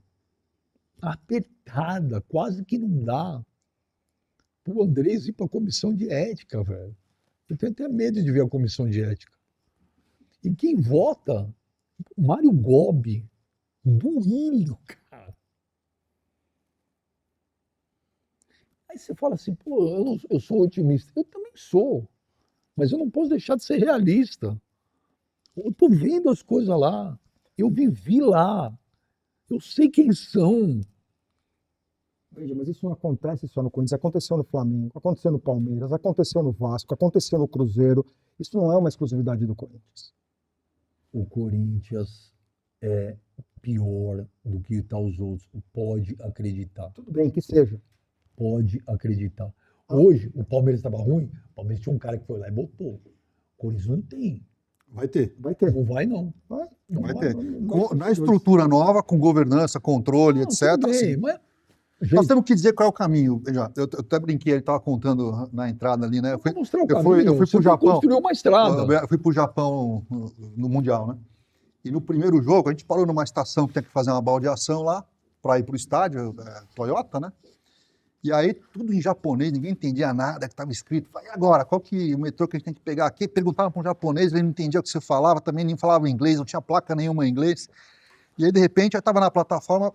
[SPEAKER 1] quase que não dá para o Andrés ir para a comissão de ética, velho. Eu tenho até medo de ver a comissão de ética. E quem vota? Mário Gobi, do Ilho, cara. Aí você fala assim, pô, eu sou otimista. Eu também sou, mas eu não posso deixar de ser realista. Eu tô vendo as coisas lá. Eu vivi lá. Eu sei quem são.
[SPEAKER 2] Veja, mas isso não acontece só no Corinthians. Aconteceu no Flamengo, aconteceu no Palmeiras, aconteceu no Vasco, aconteceu no Cruzeiro. Isso não é uma exclusividade do Corinthians.
[SPEAKER 1] O Corinthians é pior do que está os outros. Pode acreditar.
[SPEAKER 2] Tudo bem, que seja.
[SPEAKER 1] Pode acreditar. Hoje, o Palmeiras estava ruim. O Palmeiras tinha um cara que foi lá e botou. O Corinthians não tem.
[SPEAKER 3] Vai ter.
[SPEAKER 2] Vai ter.
[SPEAKER 1] Não vai, não.
[SPEAKER 3] Vai ter. Na estrutura nova, com governança, controle, etc.
[SPEAKER 1] Tudo bem,
[SPEAKER 3] Sim.
[SPEAKER 1] mas,
[SPEAKER 3] Nós temos que dizer qual é o caminho. Veja, eu até brinquei, ele estava contando na entrada ali, né? Eu fui para o Japão.
[SPEAKER 1] Construiu uma estrada.
[SPEAKER 3] Eu fui para o Japão no Mundial, né? E no primeiro jogo, a gente parou numa estação que tinha que fazer uma baldeação lá, para ir para o estádio, Toyota, né? E aí, tudo em japonês, ninguém entendia nada que estava escrito. Falei, e agora, qual que o metrô que a gente tem que pegar aqui? Perguntava para um japonês, ele não entendia o que você falava, também nem falava inglês, não tinha placa nenhuma em inglês. E aí, de repente, eu estava na plataforma,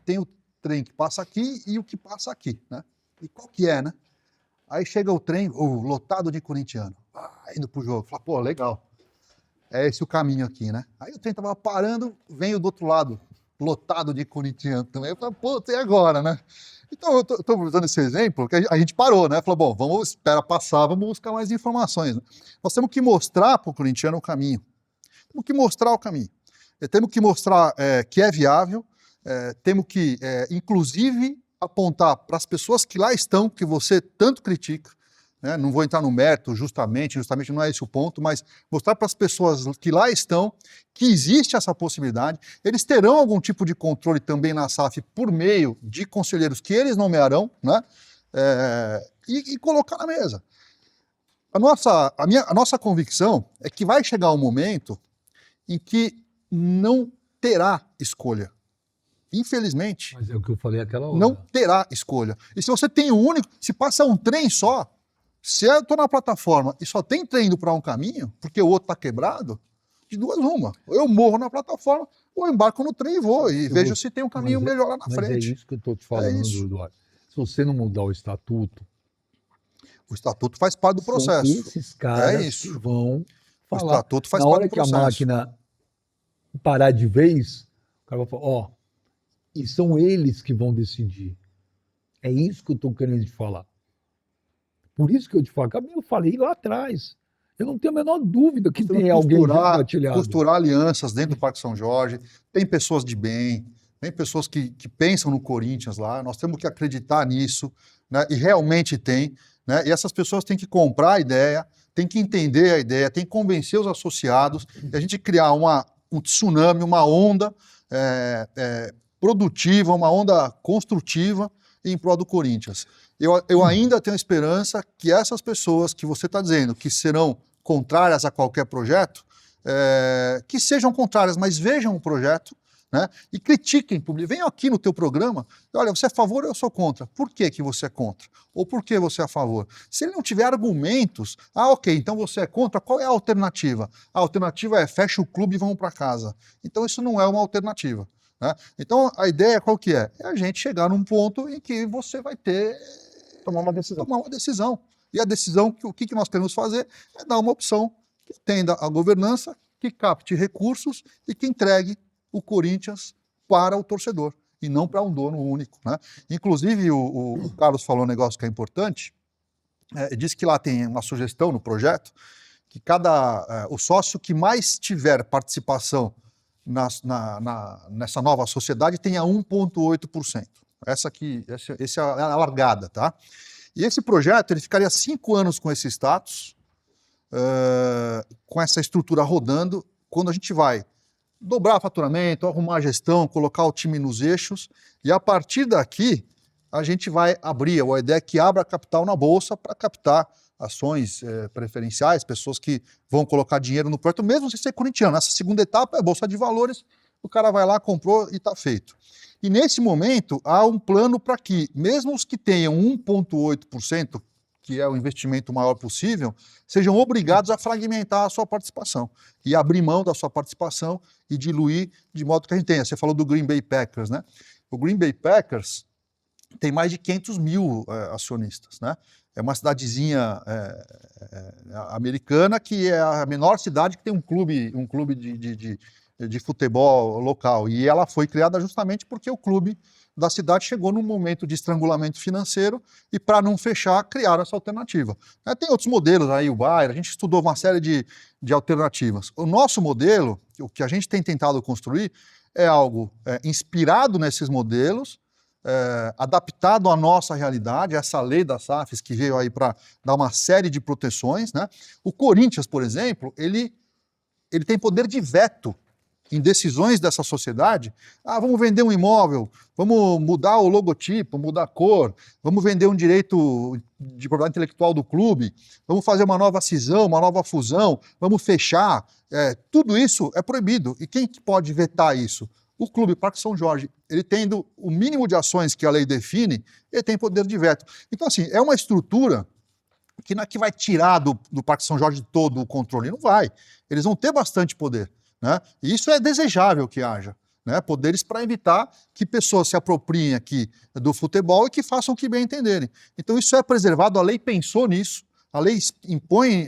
[SPEAKER 3] tem o trem que passa aqui e o que passa aqui, né? E qual que é, né? Aí chega o trem, lotado de corintiano, indo pro jogo. Fala, pô, legal. É esse o caminho aqui, né? Aí o trem tava parando, veio do outro lado, lotado de corintiano também. Eu falei, pô, e agora, né? Então, eu tô usando esse exemplo, porque a gente parou, né? Falou, bom, vamos esperar passar, vamos buscar mais informações. Né? Nós temos que mostrar para o corintiano o caminho. Temos que mostrar o caminho. Temos que mostrar que é viável, temos que, inclusive, apontar para as pessoas que lá estão, que você tanto critica, né? Não vou entrar no mérito, justamente não é esse o ponto, mas mostrar para as pessoas que lá estão que existe essa possibilidade. Eles terão algum tipo de controle também na SAF por meio de conselheiros que eles nomearão, né? E colocar na mesa. A nossa convicção é que vai chegar um momento em que não terá escolha. Infelizmente.
[SPEAKER 1] Mas é o que eu falei aquela hora.
[SPEAKER 3] Não terá escolha. E se você tem um único, se passa um trem só, se eu estou na plataforma e só tem trem indo para um caminho, porque o outro está quebrado, de duas uma. Ou eu morro na plataforma, ou eu embarco no trem e vou, e vejo se tem um caminho melhor lá na frente.
[SPEAKER 1] É isso que eu estou te falando, Eduardo. Se você não mudar o estatuto...
[SPEAKER 3] O estatuto faz parte do processo.
[SPEAKER 1] São esses caras que vão falar.
[SPEAKER 3] O estatuto faz
[SPEAKER 1] na
[SPEAKER 3] parte
[SPEAKER 1] hora
[SPEAKER 3] do
[SPEAKER 1] que a
[SPEAKER 3] processo.
[SPEAKER 1] máquina parar de vez, o cara vai falar, e são eles que vão decidir. É isso que eu estou querendo te falar. Por isso que eu te falo, eu falei lá atrás. Eu não tenho a menor dúvida que tem alguém já engatilhado.
[SPEAKER 3] Costurar alianças dentro do Parque São Jorge. Tem pessoas de bem, tem pessoas que pensam no Corinthians lá. Nós temos que acreditar nisso, né? E realmente tem. Né? E essas pessoas têm que comprar a ideia, têm que entender a ideia, têm que convencer os associados, e a gente criar um tsunami, uma onda produtiva, uma onda construtiva em prol do Corinthians. Eu ainda tenho esperança que essas pessoas que você está dizendo que serão contrárias a qualquer projeto, que sejam contrárias, mas vejam o projeto, né, e critiquem, venham aqui no teu programa, olha, você é a favor ou eu sou contra? Por que que você é contra? Ou por que você é a favor? Se ele não tiver argumentos, ok, então você é contra, qual é a alternativa? A alternativa é fecha o clube e vamos para casa. Então isso não é uma alternativa, né? Então a ideia qual que é? É a gente chegar num ponto em que você vai ter...
[SPEAKER 2] Tomar uma decisão.
[SPEAKER 3] E a decisão, o que nós temos que fazer é dar uma opção que atenda a governança, que capte recursos e que entregue o Corinthians para o torcedor e não para um dono único, né? Inclusive, o Carlos falou um negócio que é importante, disse que lá tem uma sugestão no projeto que o sócio que mais tiver participação nessa nova sociedade tenha 1,8%. Essa é a largada, tá? E esse projeto ele ficaria 5 anos com esse status, com essa estrutura rodando, quando a gente vai dobrar faturamento, arrumar a gestão, colocar o time nos eixos, e a partir daqui a gente vai abrir, a ideia é que abra capital na Bolsa para captar ações preferenciais, pessoas que vão colocar dinheiro no projeto, mesmo sem ser corintiano. Essa segunda etapa é Bolsa de Valores, o cara vai lá, comprou e está feito. E nesse momento há um plano para que, mesmo os que tenham 1,8%, que é o investimento maior possível, sejam obrigados a fragmentar a sua participação e abrir mão da sua participação e diluir de modo que a gente tenha. Você falou do Green Bay Packers, né? O Green Bay Packers tem mais de 500 mil acionistas, né? É uma cidadezinha americana que é a menor cidade que tem um clube de futebol local. E ela foi criada justamente porque o clube da cidade chegou num momento de estrangulamento financeiro e, para não fechar, criaram essa alternativa. Tem outros modelos aí, o Bayer, a gente estudou uma série de alternativas. O nosso modelo, o que a gente tem tentado construir, é algo inspirado nesses modelos, adaptado à nossa realidade, essa lei das SAFs que veio aí para dar uma série de proteções, né? O Corinthians, por exemplo, ele tem poder de veto em decisões dessa sociedade. Vamos vender um imóvel, vamos mudar o logotipo, mudar a cor, vamos vender um direito de propriedade intelectual do clube, vamos fazer uma nova cisão, uma nova fusão, vamos fechar. Tudo isso é proibido. E quem pode vetar isso? O Clube Parque São Jorge. Ele tendo o mínimo de ações que a lei define, ele tem poder de veto. Então, assim, é uma estrutura que não é que vai tirar do Parque São Jorge todo o controle, não vai. Eles vão ter bastante poder, né? E isso é desejável que haja, né? Poderes para evitar que pessoas se apropriem aqui do futebol e que façam o que bem entenderem. Então isso é preservado, a lei pensou nisso, a lei impõe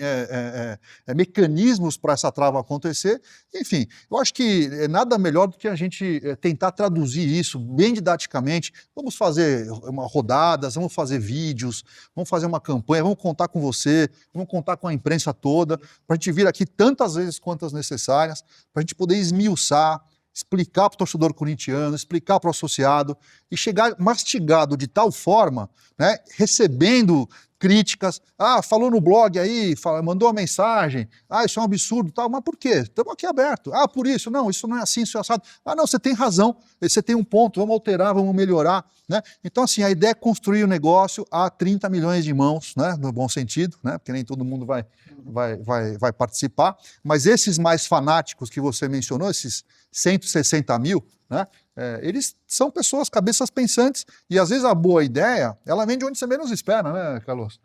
[SPEAKER 3] mecanismos para essa trava acontecer. Enfim, eu acho que é nada melhor do que a gente tentar traduzir isso bem didaticamente. Vamos fazer rodadas, vamos fazer vídeos, vamos fazer uma campanha, vamos contar com você, vamos contar com a imprensa toda, para a gente vir aqui tantas vezes quantas necessárias, para a gente poder esmiuçar, explicar para o torcedor corintiano, explicar para o associado e chegar mastigado de tal forma, né, recebendo críticas, falou no blog aí, mandou uma mensagem, isso é um absurdo, tal, mas por quê? Estamos aqui aberto. Por isso não é assim, isso é assado. Não, você tem razão, você tem um ponto, vamos alterar, vamos melhorar, né? Então, assim, a ideia é construir o negócio a 30 milhões de mãos, né, no bom sentido, né, porque nem todo mundo vai participar, mas esses mais fanáticos que você mencionou, esses 160 mil, né, eles são pessoas, cabeças pensantes, e às vezes a boa ideia, ela vem de onde você menos espera, né, Carlos?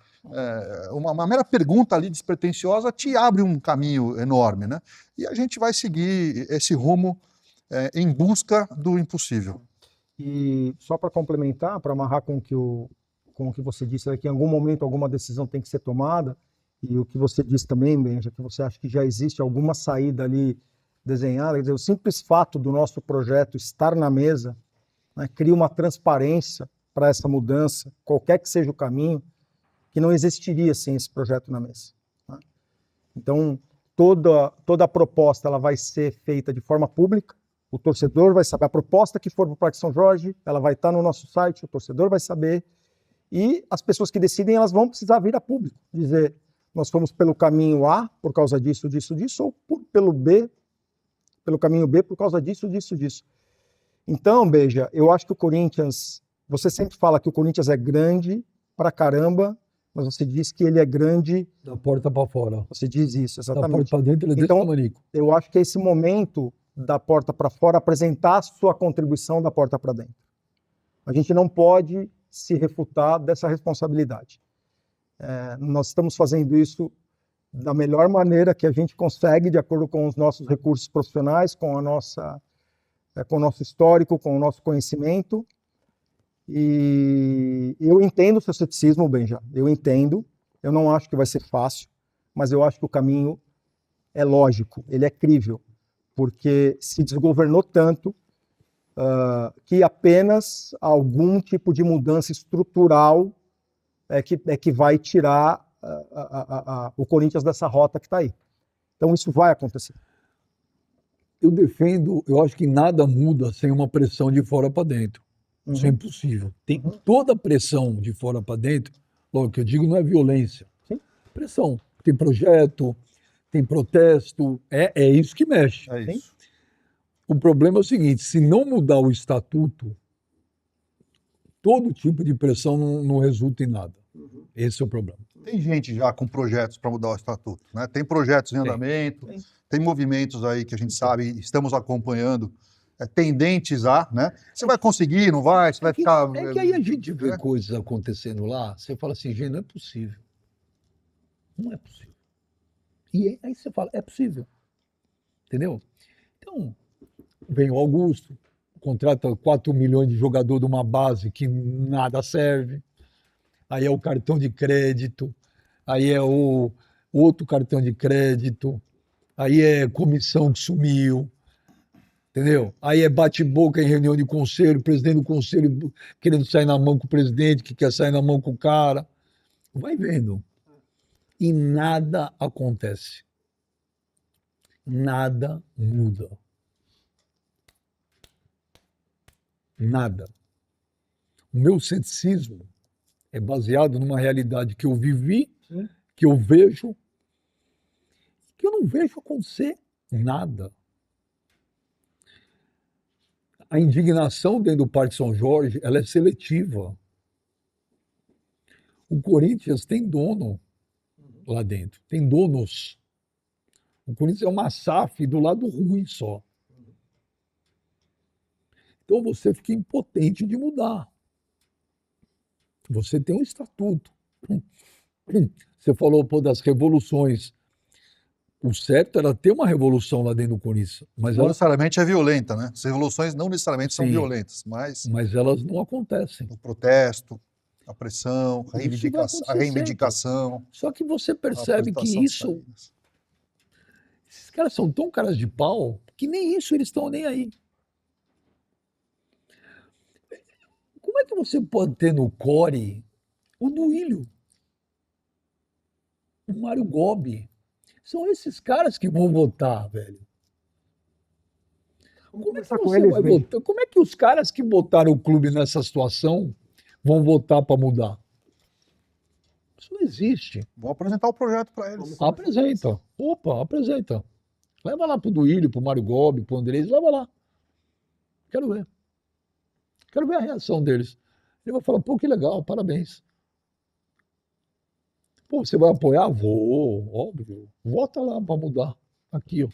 [SPEAKER 3] Uma mera pergunta ali despretensiosa te abre um caminho enorme, né? E a gente vai seguir esse rumo em busca do impossível.
[SPEAKER 2] E só para complementar, para amarrar com o que você disse, que em algum momento alguma decisão tem que ser tomada, e o que você disse também, Benja, que você acha que já existe alguma saída ali desenhada, quer dizer, o simples fato do nosso projeto estar na mesa, né, cria uma transparência para essa mudança, qualquer que seja o caminho, que não existiria sem esse projeto na mesa, né? Então, toda a proposta ela vai ser feita de forma pública, o torcedor vai saber, a proposta que for para o Parque São Jorge, ela vai estar no nosso site, o torcedor vai saber, e as pessoas que decidem, elas vão precisar vir a público, dizer, nós fomos pelo caminho A, por causa disso, ou pelo caminho B, por causa disso. Então, Beija, eu acho que o Corinthians, você sempre fala que o Corinthians é grande pra caramba, mas você diz que ele é grande,
[SPEAKER 1] Da porta para fora.
[SPEAKER 2] você diz isso,
[SPEAKER 1] Da porta
[SPEAKER 2] exatamente.
[SPEAKER 1] para dentro, ele é desse
[SPEAKER 2] Então,
[SPEAKER 1] tamanico.
[SPEAKER 2] Eu acho que é esse momento da porta para fora apresentar a sua contribuição da porta para dentro. A gente não pode se refutar dessa responsabilidade. Nós estamos fazendo isso da melhor maneira que a gente consegue, de acordo com os nossos recursos profissionais, com o nosso histórico, com o nosso conhecimento. E eu entendo o seu ceticismo, Benja. Eu entendo. Eu não acho que vai ser fácil, mas eu acho que o caminho é lógico, ele é crível, porque se desgovernou tanto que apenas algum tipo de mudança estrutural é que vai tirar o Corinthians dessa rota que está aí. Então isso vai acontecer.
[SPEAKER 1] Eu acho que nada muda sem uma pressão de fora para dentro. Isso é impossível. Tem toda pressão de fora para dentro, logo que eu digo, não é violência.
[SPEAKER 2] Sim.
[SPEAKER 1] Pressão. Tem projeto, tem protesto, é isso que mexe.
[SPEAKER 3] É isso.
[SPEAKER 1] O problema é o seguinte, se não mudar o estatuto, todo tipo de pressão não resulta em nada. Esse é o problema.
[SPEAKER 3] Tem gente já com projetos para mudar o estatuto, né? Tem projetos em andamento, tem movimentos aí que a gente sabe, estamos acompanhando, tendentes a, né? Você vai conseguir, não vai? Você vai ficar...
[SPEAKER 1] É que aí a gente vê coisas acontecendo lá, você fala assim, gente, não é possível. Não é possível. E aí você fala, é possível. Entendeu? Então, vem o Augusto, contrata 4 milhões de jogador de uma base que nada serve. Aí é o cartão de crédito, aí é o outro cartão de crédito, aí é comissão que sumiu, entendeu? Aí é bate-boca em reunião de conselho, presidente do conselho querendo sair na mão com o presidente, que quer sair na mão com o cara. Vai vendo. E nada acontece. Nada muda. Nada. O meu ceticismo é baseado numa realidade que eu vivi, que eu vejo, que eu não vejo acontecer nada. A indignação dentro do Parque São Jorge, ela é seletiva. O Corinthians tem dono lá dentro, tem donos. O Corinthians é uma SAF do lado ruim só. Então você fica impotente de mudar. Você tem um estatuto. Você falou das revoluções. O certo era ter uma revolução lá dentro do Corinthians. Mas
[SPEAKER 3] não necessariamente é violenta, né? As revoluções não necessariamente são violentas, mas
[SPEAKER 1] elas não acontecem.
[SPEAKER 3] O protesto, a pressão, a reivindicação.
[SPEAKER 1] Só que você percebe que isso... Esses caras são tão caras de pau que nem isso eles estão nem aí. Como é que você pode ter no core o Duílio, o Mário Gobi? São esses caras que vão votar, velho. Como é que você vai votar? Como é que os caras que botaram o clube nessa situação vão votar para mudar? Isso não existe.
[SPEAKER 3] Vou apresentar o projeto para eles.
[SPEAKER 1] Apresenta. Opa, apresenta. Leva lá pro Duílio, pro Mário Gobi, pro Andrés, leva lá. Quero ver. Quero ver a reação deles. Ele vai falar, pô, que legal, parabéns. Pô, você vai apoiar? Vou, óbvio. Vota lá para mudar. Aqui, ó.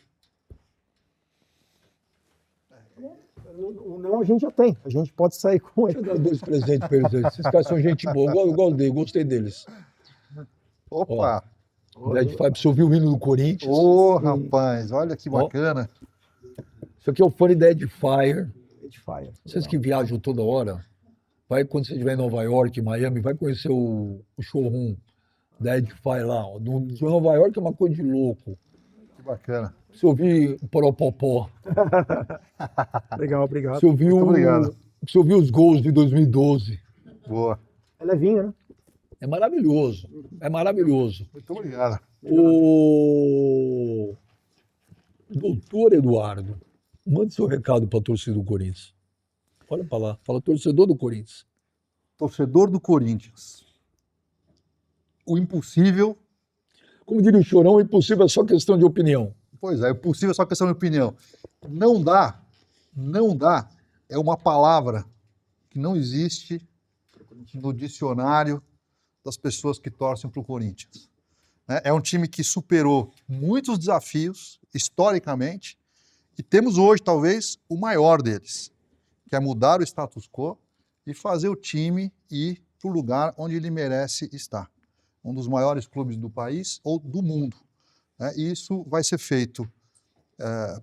[SPEAKER 2] O não a gente já tem. A gente pode sair com ele.
[SPEAKER 1] Deixa eu dar 2 presentes para eles. Esses caras são gente boa. Eu gostei deles.
[SPEAKER 3] Opa!
[SPEAKER 1] Dead Five, você ouviu o hino do Corinthians?
[SPEAKER 3] Ô, rapaz, olha que bacana.
[SPEAKER 1] Isso aqui é o Funny Dead Fire.
[SPEAKER 2] Fire.
[SPEAKER 1] Vocês que viajam toda hora, vai quando você estiver em Nova York, Miami, vai conhecer o showroom da Edify lá. De Nova York é uma coisa de louco.
[SPEAKER 3] Que bacana.
[SPEAKER 1] Você ouviu o Poropopó.
[SPEAKER 2] Legal, obrigado.
[SPEAKER 1] Você ouviu os gols de 2012.
[SPEAKER 3] Boa.
[SPEAKER 2] É levinho, né?
[SPEAKER 1] É maravilhoso. É maravilhoso.
[SPEAKER 3] Muito obrigado.
[SPEAKER 1] O doutor Eduardo, mande seu recado para a torcida do Corinthians. Olha para lá. Fala, torcedor do Corinthians.
[SPEAKER 3] Torcedor do Corinthians. O impossível...
[SPEAKER 1] Como diria o Chorão, o impossível é só questão de opinião.
[SPEAKER 3] Pois é, o impossível é só questão de opinião. Não dá, é uma palavra que não existe no dicionário das pessoas que torcem para o Corinthians. Né? É um time que superou muitos desafios, historicamente, e temos hoje, talvez, o maior deles, que é mudar o status quo e fazer o time ir para o lugar onde ele merece estar. Um dos maiores clubes do país ou do mundo. Né? E isso vai ser feito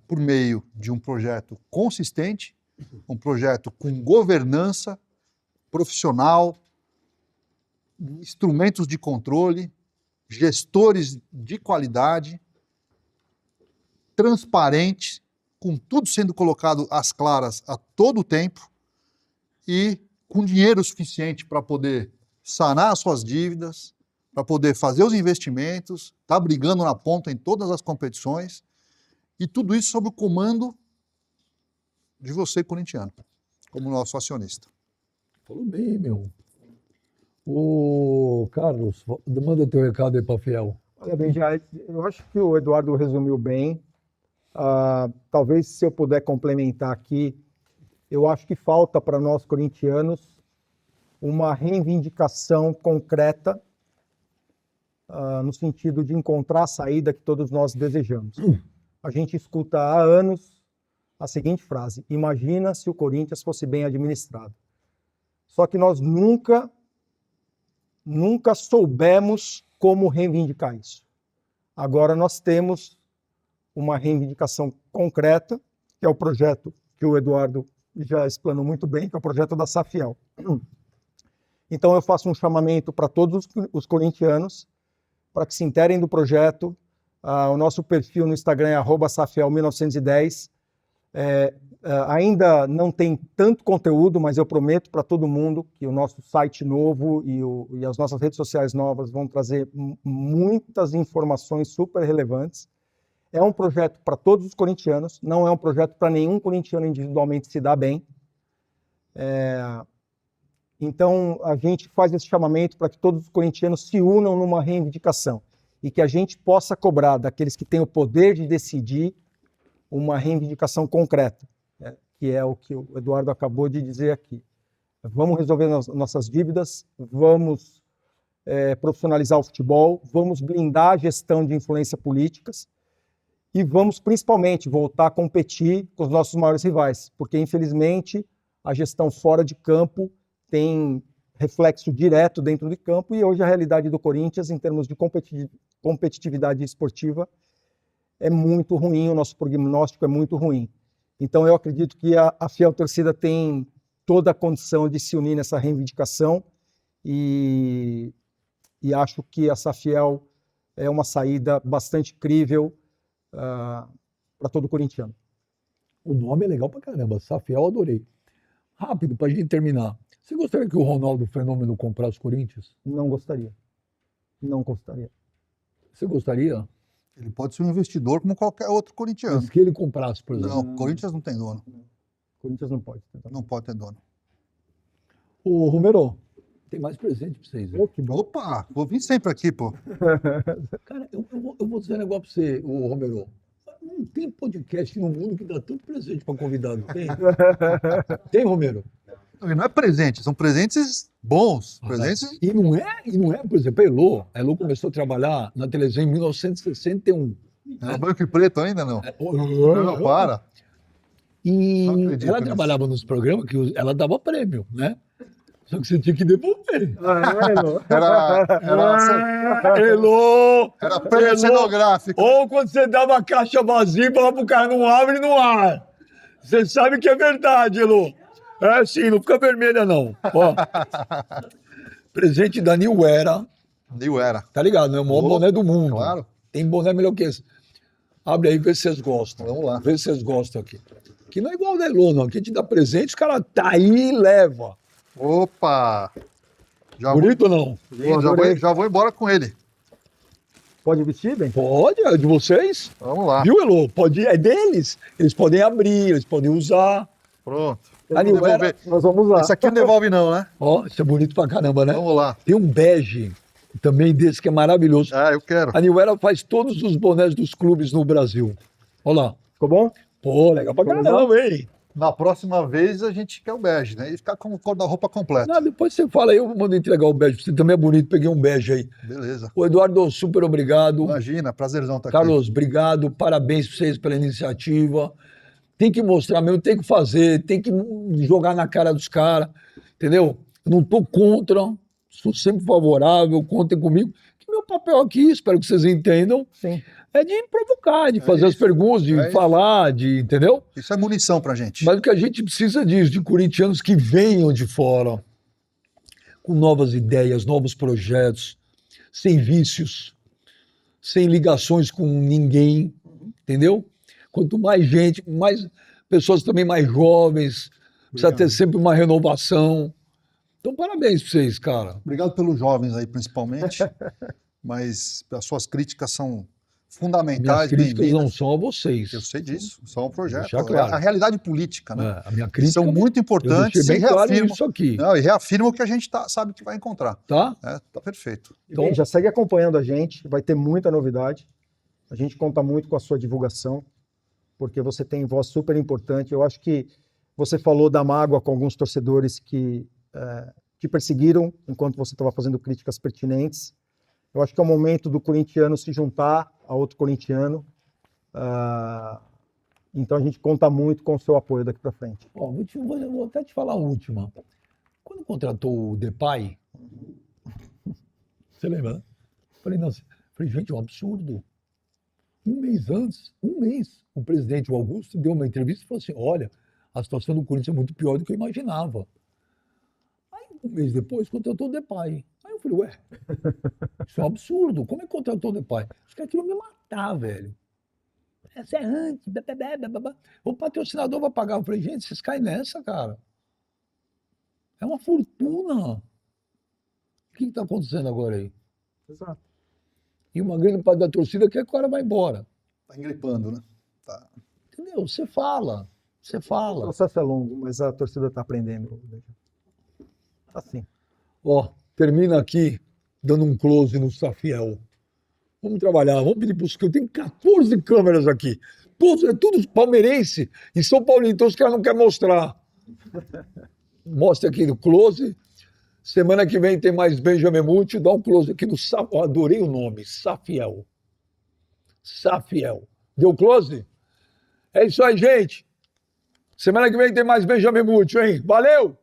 [SPEAKER 3] por meio de um projeto consistente, um projeto com governança profissional, instrumentos de controle, gestores de qualidade, transparente, com tudo sendo colocado às claras a todo tempo e com dinheiro suficiente para poder sanar as suas dívidas, para poder fazer os investimentos, tá brigando na ponta em todas as competições, e tudo isso sob o comando de você, corintiano, como nosso acionista.
[SPEAKER 1] Falou bem, meu. Ô, Carlos, manda teu recado aí para Fiel.
[SPEAKER 2] Olha bem, eu acho que o Eduardo resumiu bem. Talvez, se eu puder complementar aqui, eu acho que falta para nós corintianos uma reivindicação concreta no sentido de encontrar a saída que todos nós desejamos. A gente escuta há anos a seguinte frase: imagina se o Corinthians fosse bem administrado. Só que nós nunca soubemos como reivindicar isso. Agora nós temos uma reivindicação concreta, que é o projeto que o Eduardo já explanou muito bem, que é o projeto da Safiel. Então eu faço um chamamento para todos os corintianos para que se interem do projeto. O nosso perfil no Instagram é @safiel1910. Ainda não tem tanto conteúdo, mas eu prometo para todo mundo que o nosso site novo e as nossas redes sociais novas vão trazer muitas informações super relevantes. É um projeto para todos os corintianos, não é um projeto para nenhum corintiano individualmente se dar bem. Então, a gente faz esse chamamento para que todos os corintianos se unam numa reivindicação e que a gente possa cobrar daqueles que têm o poder de decidir uma reivindicação concreta, né? Que é o que o Eduardo acabou de dizer aqui. Vamos resolver nossas dívidas, vamos profissionalizar o futebol, vamos blindar a gestão de influência políticas e vamos, principalmente, voltar a competir com os nossos maiores rivais, porque, infelizmente, a gestão fora de campo tem reflexo direto dentro de campo e hoje a realidade do Corinthians, em termos de competitividade esportiva, é muito ruim, o nosso prognóstico é muito ruim. Então eu acredito que a Fiel Torcida tem toda a condição de se unir nessa reivindicação e acho que a Safiel é uma saída bastante crível para todo corintiano.
[SPEAKER 1] O nome é legal pra caramba, Safiel, adorei. Rápido, pra gente terminar. Você gostaria que o Ronaldo Fenômeno comprasse o Corinthians?
[SPEAKER 2] Não gostaria. Não gostaria.
[SPEAKER 1] Você gostaria?
[SPEAKER 3] Ele pode ser um investidor como qualquer outro corintiano.
[SPEAKER 1] Mas que ele comprasse, por exemplo.
[SPEAKER 3] Não, Corinthians não tem dono.
[SPEAKER 2] Corinthians não pode.
[SPEAKER 3] Não pode ter dono.
[SPEAKER 1] Ô, Romero, tem mais presente pra vocês. Viu?
[SPEAKER 2] Que bom.
[SPEAKER 3] Opa, vou vir sempre aqui, pô.
[SPEAKER 1] Cara, eu vou dizer um negócio pra você, ô, Romero. Não tem podcast no mundo que dá tanto presente pra convidado. Tem? Tem, Romero?
[SPEAKER 3] E não é presente, são presentes bons. Presentes.
[SPEAKER 1] E não é, por exemplo, a Elô começou a trabalhar na televisão em 1961.
[SPEAKER 3] É branco e preto ainda, não? Não, para.
[SPEAKER 1] E
[SPEAKER 3] Não acredito
[SPEAKER 1] ela
[SPEAKER 3] nisso.
[SPEAKER 1] trabalhava nos programas que ela dava prêmio, né? Só que você tinha que devolver. Elô!
[SPEAKER 3] Era prêmio
[SPEAKER 1] Elô!
[SPEAKER 3] cenográfico.
[SPEAKER 1] Ou quando você dava a caixa vazia e falava pro cara, não abre no ar. Você sabe que é verdade, Elô. É assim, não fica vermelha, não. Ó. Presente da New Era.
[SPEAKER 3] New Era.
[SPEAKER 1] Tá ligado, né? O maior
[SPEAKER 3] Opa,
[SPEAKER 1] boné do mundo.
[SPEAKER 3] claro.
[SPEAKER 1] Tem boné melhor que esse. Abre aí, vê se vocês gostam.
[SPEAKER 3] Vamos lá.
[SPEAKER 1] Vê se vocês gostam aqui. Que não é igual o da Elô, não. Aqui a gente dá presente, os caras tá aí e leva.
[SPEAKER 3] Opa! Já
[SPEAKER 1] Bonito ou não?
[SPEAKER 3] já vou embora com ele.
[SPEAKER 2] Pode vestir, bem?
[SPEAKER 1] Pode, é de vocês.
[SPEAKER 3] Vamos lá.
[SPEAKER 1] Viu, Elô? Pode, é deles. Eles podem abrir, eles podem usar.
[SPEAKER 3] Pronto.
[SPEAKER 1] A New Era,
[SPEAKER 2] Nós vamos lá.
[SPEAKER 3] Esse aqui não devolve não, né?
[SPEAKER 1] ó, isso é bonito pra caramba, né?
[SPEAKER 3] Vamos lá.
[SPEAKER 1] Tem um bege também desse que é maravilhoso.
[SPEAKER 3] Ah, eu quero.
[SPEAKER 1] A New Era faz todos os bonés dos clubes no Brasil. Olha lá.
[SPEAKER 2] Ficou bom?
[SPEAKER 1] Pô, legal pra
[SPEAKER 2] Ficou
[SPEAKER 1] caramba, hein?
[SPEAKER 3] Na próxima vez a gente quer o bege, né? E ficar com o cor da roupa completa.
[SPEAKER 1] Não, depois você fala aí, eu mando entregar o bege. Você também é bonito, peguei um bege aí.
[SPEAKER 3] Beleza.
[SPEAKER 1] Ô, Eduardo, super obrigado.
[SPEAKER 3] Imagina, prazerzão estar aqui.
[SPEAKER 1] Carlos, obrigado. Parabéns para vocês pela iniciativa. Tem que mostrar mesmo, tem que fazer, tem que jogar na cara dos caras, entendeu? Eu não estou contra, sou sempre favorável, contem comigo. Que meu papel aqui, espero que vocês entendam,
[SPEAKER 2] Sim.
[SPEAKER 1] é de provocar, de fazer as
[SPEAKER 3] isso,
[SPEAKER 1] perguntas, de
[SPEAKER 3] é
[SPEAKER 1] falar, de, entendeu?
[SPEAKER 3] Isso é munição pra gente.
[SPEAKER 1] Mas o que a gente precisa disso, de corintianos que venham de fora, com novas ideias, novos projetos, sem vícios, sem ligações com ninguém, entendeu? Quanto mais gente, mais pessoas também mais jovens, precisa
[SPEAKER 3] Obrigado.
[SPEAKER 1] ter sempre uma renovação. Então, parabéns para vocês, cara.
[SPEAKER 3] Obrigado pelos jovens aí, principalmente. Mas as suas críticas são
[SPEAKER 1] Minhas
[SPEAKER 3] fundamentais,
[SPEAKER 1] críticas não
[SPEAKER 3] bem-vindas.
[SPEAKER 1] são a vocês.
[SPEAKER 3] Eu sei disso, só um projeto.
[SPEAKER 1] Deixar claro.
[SPEAKER 3] É a realidade política, né?
[SPEAKER 1] É, a minha crítica
[SPEAKER 3] São muito
[SPEAKER 1] eu
[SPEAKER 3] importantes
[SPEAKER 1] deixei
[SPEAKER 3] e
[SPEAKER 1] bem claro
[SPEAKER 3] reafirmam,
[SPEAKER 1] isso aqui,
[SPEAKER 3] não, e reafirmam o que a gente sabe que vai encontrar.
[SPEAKER 1] tá?
[SPEAKER 3] Tá perfeito.
[SPEAKER 1] Então-
[SPEAKER 2] Bem, já segue acompanhando a gente, vai ter muita novidade. A gente conta muito com a sua divulgação, porque você tem voz super importante. Eu acho que você falou da mágoa com alguns torcedores que te perseguiram enquanto você estava fazendo críticas pertinentes. Eu acho que é o momento do corintiano se juntar a outro corintiano. Então a gente conta muito com o seu apoio daqui para frente.
[SPEAKER 1] Ó, vou até te falar a última. Quando contratou o Depay, você lembra, né? Falei, nossa, gente, é um absurdo. Um mês antes, o presidente, o Augusto, deu uma entrevista e falou assim, olha, a situação do Corinthians é muito pior do que eu imaginava. Aí, um mês depois, contratou o Depay. Aí eu falei, ué, isso é um absurdo. Como é que contratou o Depay? Os caras queriam me matar, velho. Essa é antes, o patrocinador vai pagar. Eu falei, gente, vocês caem nessa, cara. É uma fortuna. O que está acontecendo agora aí?
[SPEAKER 2] Exato.
[SPEAKER 1] E uma grande parte da torcida quer que o cara vá embora.
[SPEAKER 3] Tá engripando, né? Tá.
[SPEAKER 1] Entendeu? Você fala.
[SPEAKER 2] O processo é longo, mas a torcida está aprendendo. Assim.
[SPEAKER 1] Ó, termina aqui dando um close no Safiel. Vamos trabalhar, vamos pedir para os que eu tenho 14 câmeras aqui. Todos, é tudo palmeirense e São Paulino, então os caras não querem mostrar. Mostra aqui no close. Semana que vem tem mais Benjamin Muti. Dá um close aqui no Safiel. Adorei o nome, Safiel. Safiel. Deu close? É isso aí, gente. Semana que vem tem mais Benjamin Muti, hein? Valeu!